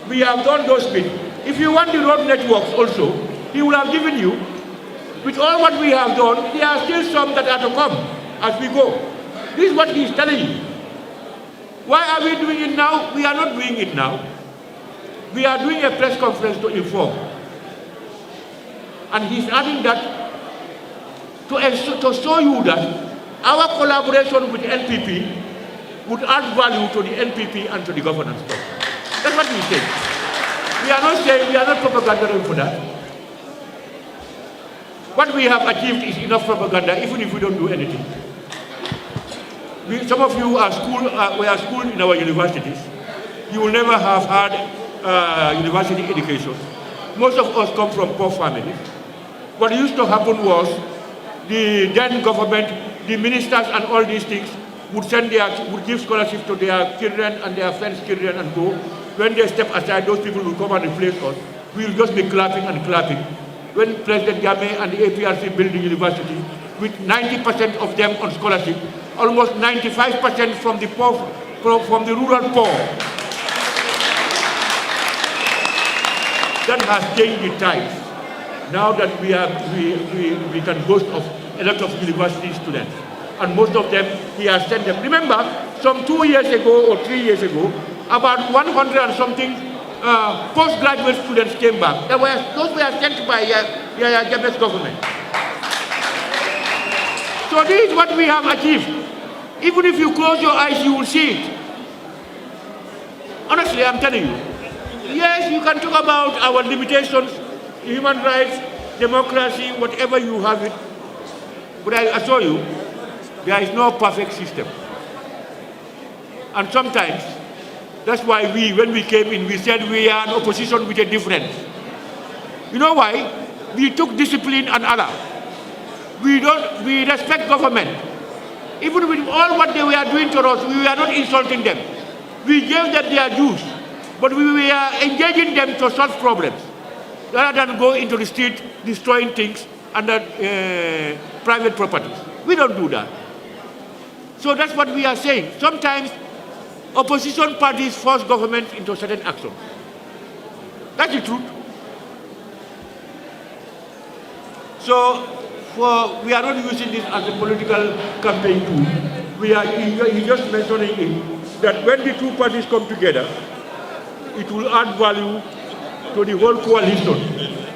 We have done those bits. If you want the road networks also, he will have given you. With all what we have done, there are still some that are to come as we go. This is what he is telling you. Why are we doing it now? We are not doing it now. We are doing a press conference to inform. And he's adding that to show you that our collaboration with NPP would add value to the NPP and to the governance. That's what we say. We are not saying, we are not propaganda for that. What we have achieved is enough propaganda, even if we don't do anything. Some of you are schooled in our universities. You will never have had university education. Most of us come from poor families. What used to happen was the then government, the ministers and all these things would give scholarships to their children and their friends' children and go. When they step aside, those people will come and replace us. We will just be clapping and clapping. When President Yame and the APRC built the university, with 90% of them on scholarship, almost 95% from the poor, from the rural poor. That has changed the times. Now that we can boast of a lot of university students, and most of them, he has sent them. Remember, some 2 years ago or 3 years ago, about 100 and something postgraduate students came back. Those were sent by James government. So this is what we have achieved. Even if you close your eyes, you will see it. Honestly, I'm telling you. Yes, you can talk about our limitations, human rights, democracy, whatever you have it. But I assure you, there is no perfect system. And sometimes, That's why when we came in, we said we are an opposition with a difference. You know why? We took discipline and order. We respect government. Even with all what they were doing to us, we were not insulting them. We gave them their dues, but we were engaging them to solve problems, rather than go into the street destroying things under private properties. We don't do that. So that's what we are saying. Sometimes opposition parties force government into certain action. That's the truth. So we are not using this as a political campaign tool. He's just mentioning that when the two parties come together, it will add value to the whole coalition,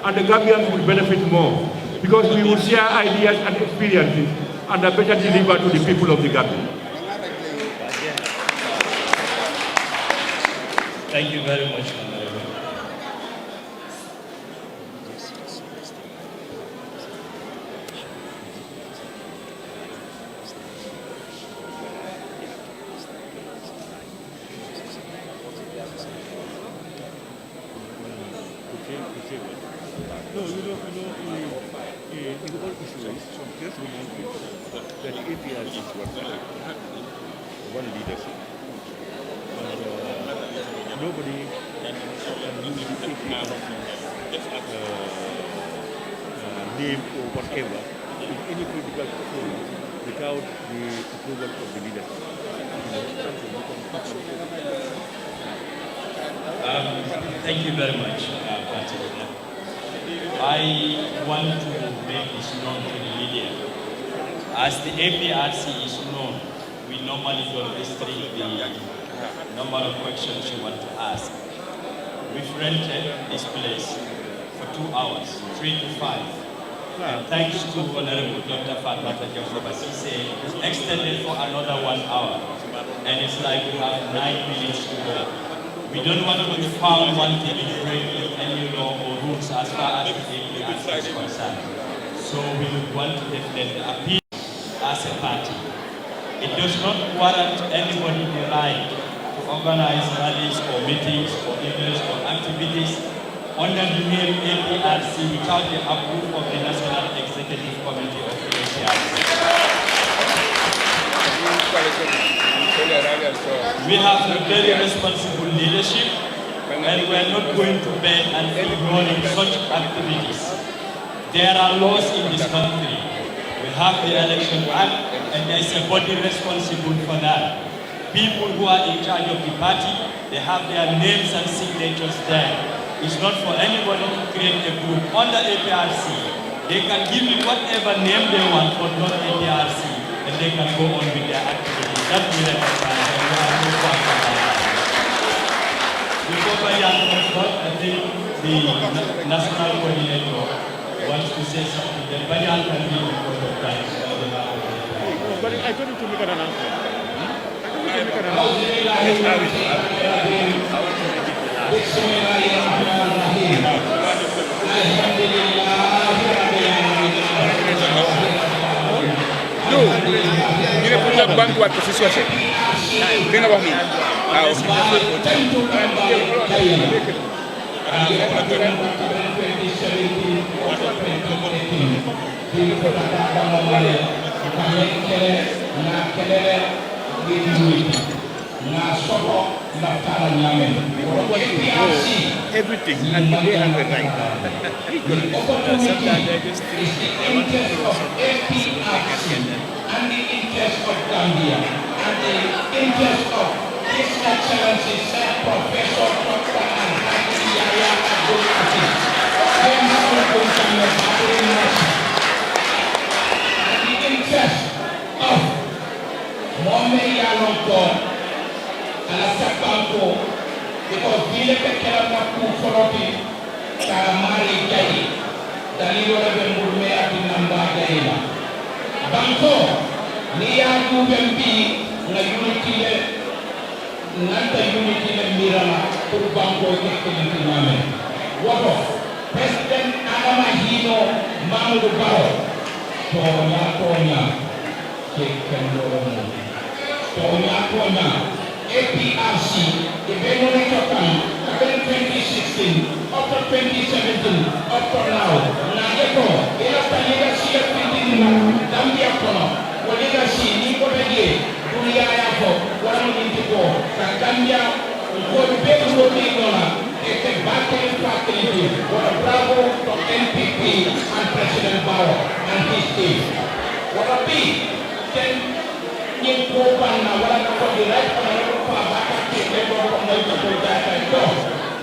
and the Gambians will benefit more because we will share ideas and experiences and better deliver to the people of the Gambia. Thank you very much, Honorable. No, in the whole issue, just remind people that APRC is one leadership. And nobody can use the APRC name or whatever in any political forum without the approval of the leadership. Thank you very much, Fatou. I want to make this known to the media. As the APRC is known, we normally don't restrict the number of questions you want to ask. We've rented this place for 2 hours, 3 to 5. And thanks to Honorable Dr. Fatou, it's extended for another 1 hour. And it's like we have 9 minutes to go. We don't want to be found wanting to break any law or rules as far as the APRC is concerned. So we would want to definitely appeal as a party. It does not warrant anybody the right to organize rallies or meetings or events or activities under the name APRC without the approval of the National Executive Committee of the APRC. We have a very responsible leadership, and we are not going to bend and ignoring such activities. There are laws in this country. We have the Election Act, and there is a body responsible for that. People who are in charge of the party, they have their names and signatures there. It's not for anybody to create a group under APRC. They can give it whatever name they want, but not APRC, and they can go on with their activities. That we recognize, and we are no part of that. Before Bayan comes out, I think the national coordinator wants to say something. Then Bayan can be the point of time. But I told you to make an announcement. Bantu wa position se dina wax ni everything and they have the right. And the interest of Gambia, and the interest of His Excellency, Sir Professor Dr. Al-Hadi Yahya Abdul Aziz, and the interest of Mohamed Yalonko and Asakanko, because Vile Pekelama Kuforoti, Karamari Jai, Danilo Rebemurme Atinamba Jaila. Banko, niya UMP na unity nanta unity na mirama pour banko kekeni mame. Wato, President Adama Hino Mamadou Barrows, tonya kekendo mo. Tonya APRC, the monitor plan, 2016, up to 2017, up to now. Now, after leadership in Zambia, what leadership, Nicola, Dunia, what I'm going to go, Zambia, what the best will be it's a battle facility for a bravo to NPP and President Barrows and his team. What a big, then in Kopan, what I call the right honorable father, I never want to go that I go.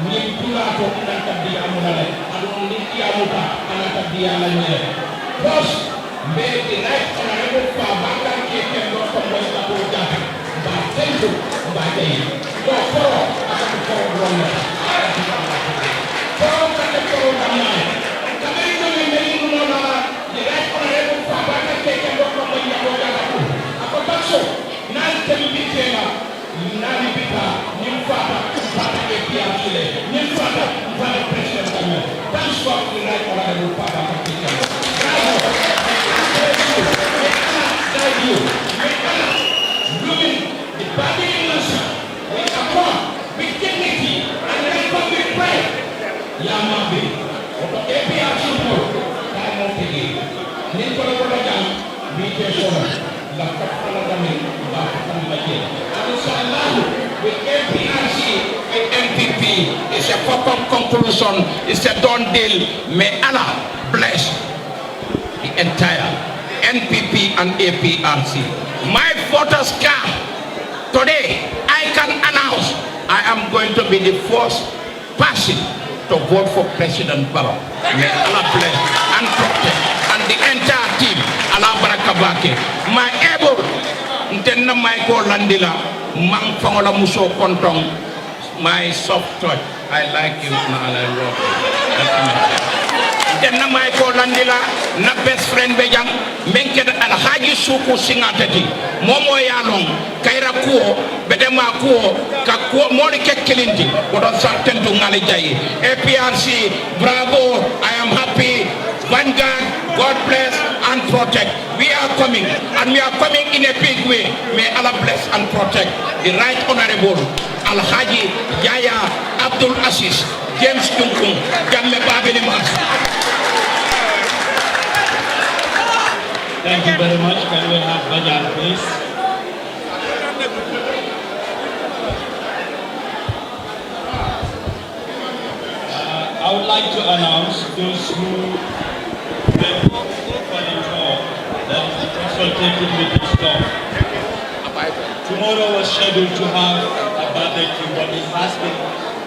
Ni pula to nanti dia mulai, adu ni dia muda, nanti dia mulai. Terus, the right honorable father, kita go from the Satu Jaya, batentu, batei. Go for, akan for runner. Kalau kita perlu ramai, kami ini memiliki nama direct honorable Fatou kita doktor menjaga aku. Aku maksud nanti bicara, nanti kita nyimfata pada APRC, nyimfata pada presiden kami. That's what the right honorable Fatou kita. Bravo, thank you. Blooming the body in nation with aplomb, with dignity, and with pride. Yamabe, untuk APRC itu, saya mau pergi. Ini kalau jam, bicara soal, lakukan kalau kami, lakukan lagi. Insyaallah, with APRC, with MPP, it's a COCO conclusion, it's a done deal. May Allah bless the entire NPP and APRC. My voters card today, I can announce I am going to be the first person to vote for President Barrows. May Allah bless and protect and the entire team. Allah barakabake. My able, ntenna my ko landila, mang fangola muso kontong, my soft touch. I like you, and I love you. Ntenna my ko landila, na best friend bejang, menke al haji suku singatati, momo yalong, kaira kuo, bedema kuo, ka kuo mori kekelinti, wodo sarten to ngali jayi. APRC, bravo, I am happy. Vanguard, God bless and protect. We are coming, and we are coming in a big way. May Allah bless and protect the Right Honorable Al-Haji Yaya Abdul Aziz James Tunkung Jamme Babili Mas. Thank you very much. Can we have Bajan, please? I would like to announce those who went for the talk that the consultative meeting stopped. Tomorrow was scheduled to have a barbecue, but it has been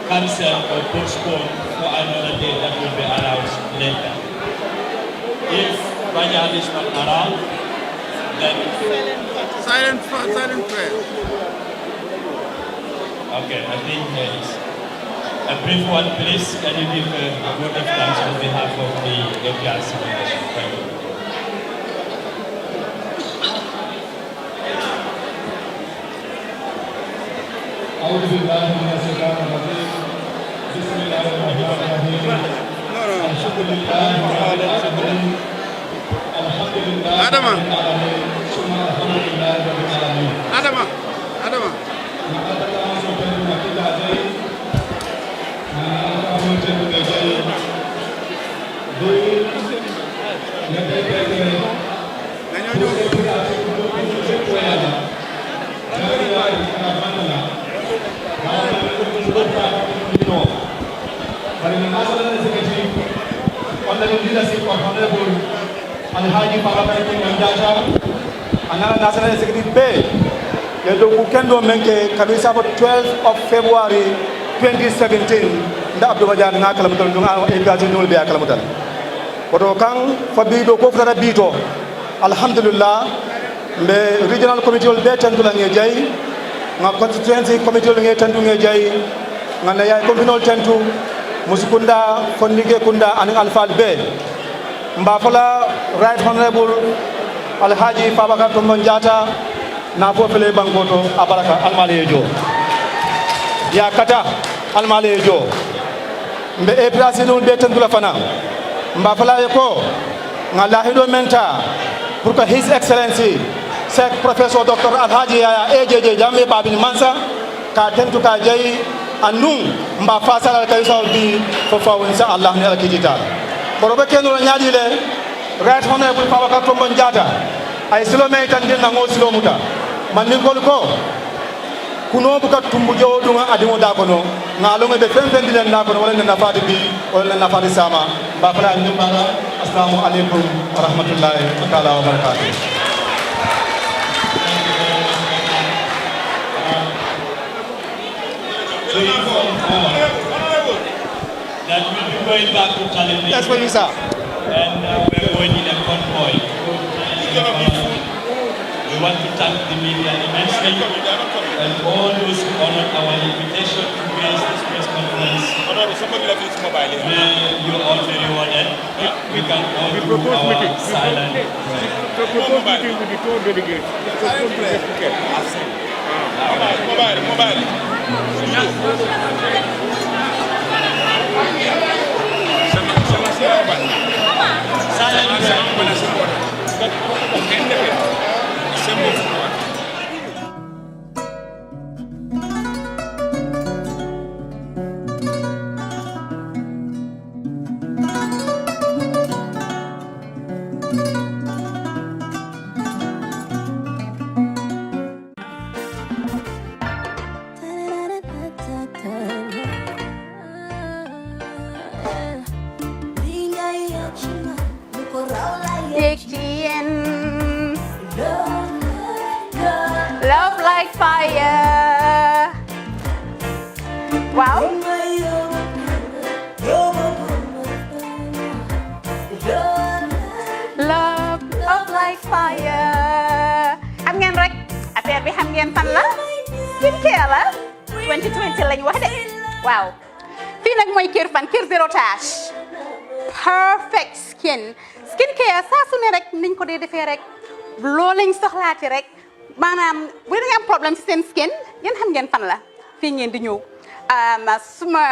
cancelled or postponed for another day that will be announced later. If Bajan is not around, then silent prayer. Okay, I think there is. A brief one, please. Can you give a word of thanks on behalf of the APRC leadership? Thank you. أعوذ بالله من الشيطان الرجيم. بسم الله الرحمن الرحيم. الحمد لله رب العالمين. الحمد لله رب العالمين. ثم الحمد لله رب العالمين. Under the leadership of Honorable Al-Haji Another National Executive Bay, the Kendo Menke, Kamisa for 12th of February 2017, the Abdubajan Nakalamutan, Engaging will be a Kalamutan. Otokang Fabido Kofra Bito, Alhamdulillah, the regional committee will be Tandulangajay, my constituency committee will be Tandungajay, Nanaya Communal Tentu, Musukunda, Fondige Kunda, and Alfal Bay. Mbafala, Right Honorable Al-Haji Fabaka Tumbonjata, Napopele Bangoto, Abaraka, Almalejo. Yakata, Almalejo. Mbe APRC no be Tandula Fana. Mbafala Yoko, Ngalahido Menta, pour que His Excellency, Sec Professor Dr. Al-Haji AJJ Jamme Babin Mansa, ka tentu ka jayi andum mba fasala kay saw bi fo fawo insha Allah ne akijita borobe kenu nyaadi le right honorable Pawaka Tombo Njata ay silo me tan den ngo silo muta man ni gol ko kuno buka tumbu jowo dunga adimo da kono ngalo be fen fen dilen da kono wala na fadi bi wala na fadi sama ba fala ni bala assalamu alaikum wa rahmatullahi ta'ala wa barakatuh. So you inform that we'll be going back to Challenge. That's what you said. And we're going in a convoy. We want to thank the media immensely and all those who honored our invitation to grace this press conference. May you all be rewarded. We can all do our silent prayer. Love like fire. Wow. Love like fire. Xam ngeen rek affaire bi xam ngeen fan la skincare la 2020 lañu wax de waaw fii nag mooy Kerr fan Kerr zero tache perfect skincare saa su ne rek niñ ko dee defee rek loo lañ soxlaati rek maanaam bu ngeen am problème ci seen skin yéen xam ngeen fan la fii ngeen di ñëw suma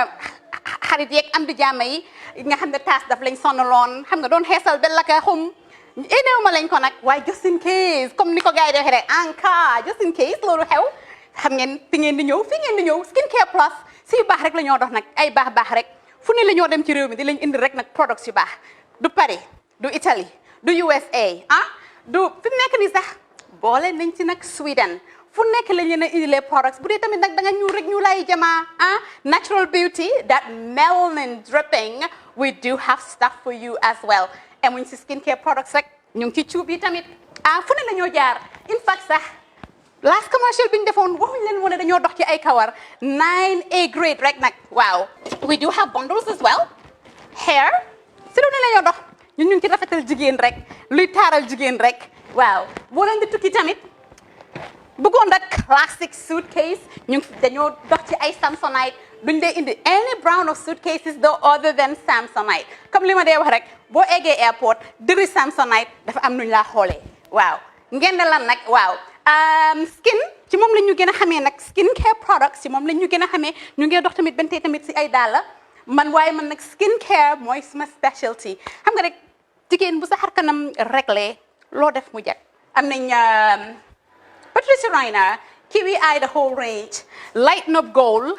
xarit yeeg am di jàmm yi nga xam ne taas daf lañ sonaloon xam nga doon xeesal ba la ka xum éneew ma lañ ko nag waaye just in case comme ni ko gars yi defee rek en cas just in case loolu xew xam ngeen fi ngeen di ñëw skincare plus si yu baax rek la ñoo dox nag ay baax rek fu ne la ñoo dem ci réew mi di lañ indi rek nag products yu baax du Paris du Italie du USA du fi mu nekk nii sax boole nañ ci nag Sweden fu nekk lañ leen a indilee products bu dee tamit nag da nga ñuul rek ñu lay jamaa natural beauty that melanin dripping we do have stuff for you as well emuñ si skincare products rek ñu ngi ci cuub yi tamit fu ne la ñoo jaar in fact sax last commercial bi ñu defoon waxuñ leen woon ne dañoo dox ci ay kawar 9A grade rek nag waaw we do have bundles as well hair si lu ne la ñoo dox ñun ñu ngi ci rafetal jigéen rek luy taaral jigéen rek waaw boo leen di tukki tamit bëggoon rek classic suitcase dañoo dox ci ay Samsonite duñ dee indi any brand of suitcases though other than Samsonite comme li ma dee wax rek boo eggee airport dëri Samsonite dafa am nuñ laa xoolee waaw ngeen ne lan nag waaw skin ci moom la ñu gën a xamee nag skincare products ci moom la ñu gën a xamee ñu ngi dox tamit bentee tamit si ay dàlla man nag skincare mooy suma specialty xam nga rek jigéen bu sa xar kanam réglé loo def mu jag am nañ Patricia Reiner, Kiwi Eye, the whole range, Lighten Up Gold,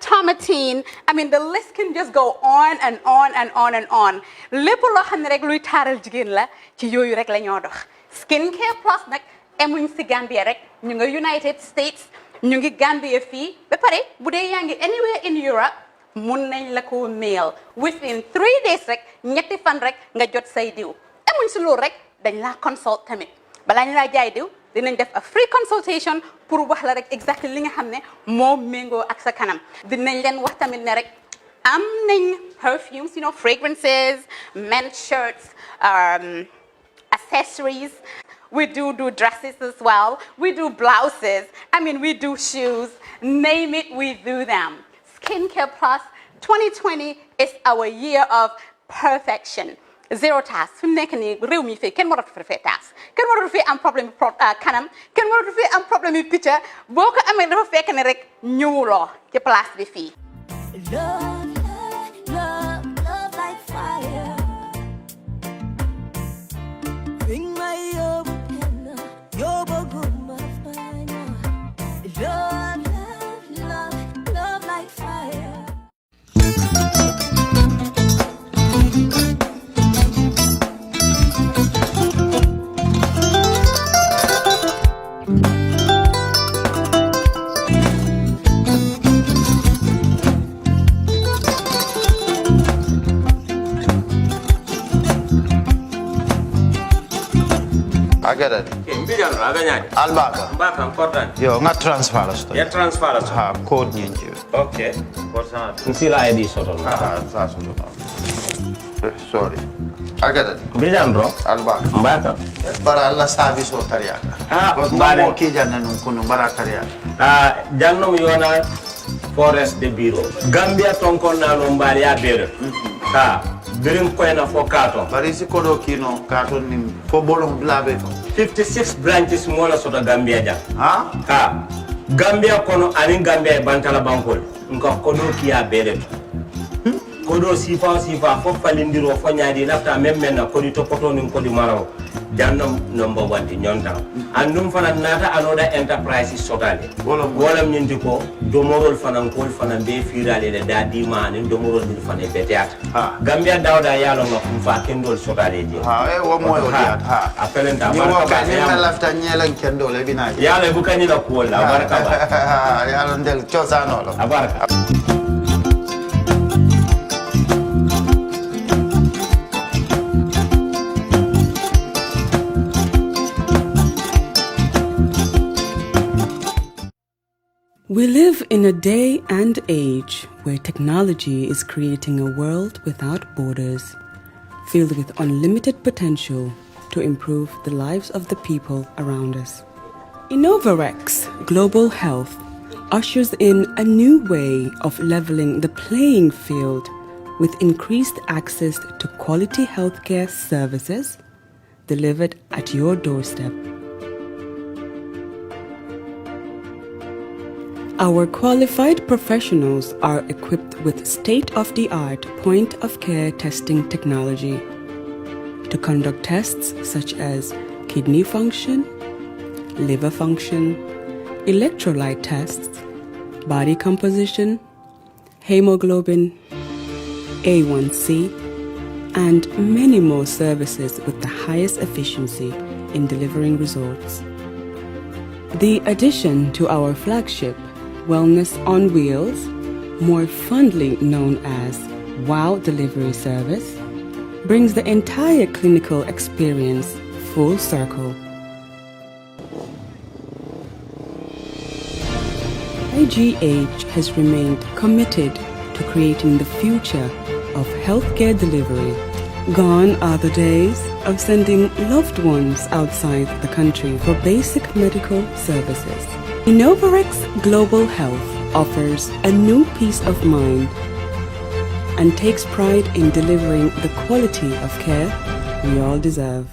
Tomatine. I mean, the list can just go on and on and on and on. lépp loo xam ne rek luy taaral jigéen la ci yooyu rek la ñoo dox skincare plus nag emuñ si Gambia rek ñu ngi United States ñu ngi Gambia fii ba pare bu dee yaa ngi anywhere in Europe mun nañ la ko mail within 3 days rek ñetti fan rek nga jot say diw emuñ si loolu rek dañ laa consult tamit balaa ñu laa jaay diw dinañ def a free consultation pour wax la rek exactly li nga xam ne moo méngoo ak sa kanam dinañ leen wax tamit ne rek am nañ perfumes, fragrances, men's shirts, accessories. We do dresses as well. We do blouses. I mean, we do shoes. Name it, we do them. Skincare Plus 2020 is our year of perfection. Zero task. Fi mu nekk nii réew mi fii kenn waratu fi task kenn waratu fi am problème kanam kenn waratu fi am problème yu picca boo ko amee dafa fekk ne rek ñëwuloo ci place bi fii. Love like fire. Bring my yobo guma fanya. Love I get it. Albaka. Mbaka important. Yo, nga transfer la sto. Ya transfer la sto. Ha, code nyingi. Okay. Nsila ID soto. Sa soto. Sorry. I get it. Bijan bro. Albaka. Mbaka. Bara alla service o tariaka. Mbare. Mo ki janna nun kunu bara tariaka. Jannom yona forest de bureau. Gambia tonkon na no mbari ya bere. Birim koyna fo kato. Bari si kodo kino kato ni fo bolong blabe to. 56 branches mola sota Gambia jam. Ha? Gambia kono anin Gambia bantala bankol. Nka kodo kiya bere to. Kodo sifa fo falindiro fo nyaadi lafta memmen na kodi to poto nin kodi maraw. Jannam number 1 di nyonta. Andum fana nata anoda enterprise sotale. Wolam nyindi ko domorol fana kol fana be firale de dadi manin domorol dil fana be teat. Gambia dawda yalo ngam fa kendol sotale je. Wo moy o diat. Apelenta ni baraka ni ma lafta nyelen kendol e bina. Yalo bu kanyi la ko la baraka ba. Yalo ndel chosano lo. Baraka. We live in a day and age where technology is creating a world without borders, filled with unlimited potential to improve the lives of the people around us. Innovarex Global Health ushers in a new way of leveling the playing field with increased access to quality healthcare services delivered at your doorstep. Our qualified professionals are equipped with state-of-the-art point-of-care testing technology to conduct tests such as kidney function, liver function, electrolyte tests, body composition, hemoglobin, A1C, and many more services with the highest efficiency in delivering results. The addition to our flagship Wellness on Wheels, more fondly known as WOW Delivery Service, brings the entire clinical experience full circle. IGH has remained committed to creating the future of healthcare delivery. Gone are the days of sending loved ones outside the country for basic medical services. Innovarex Global Health offers a new peace of mind and takes pride in delivering the quality of care we all deserve.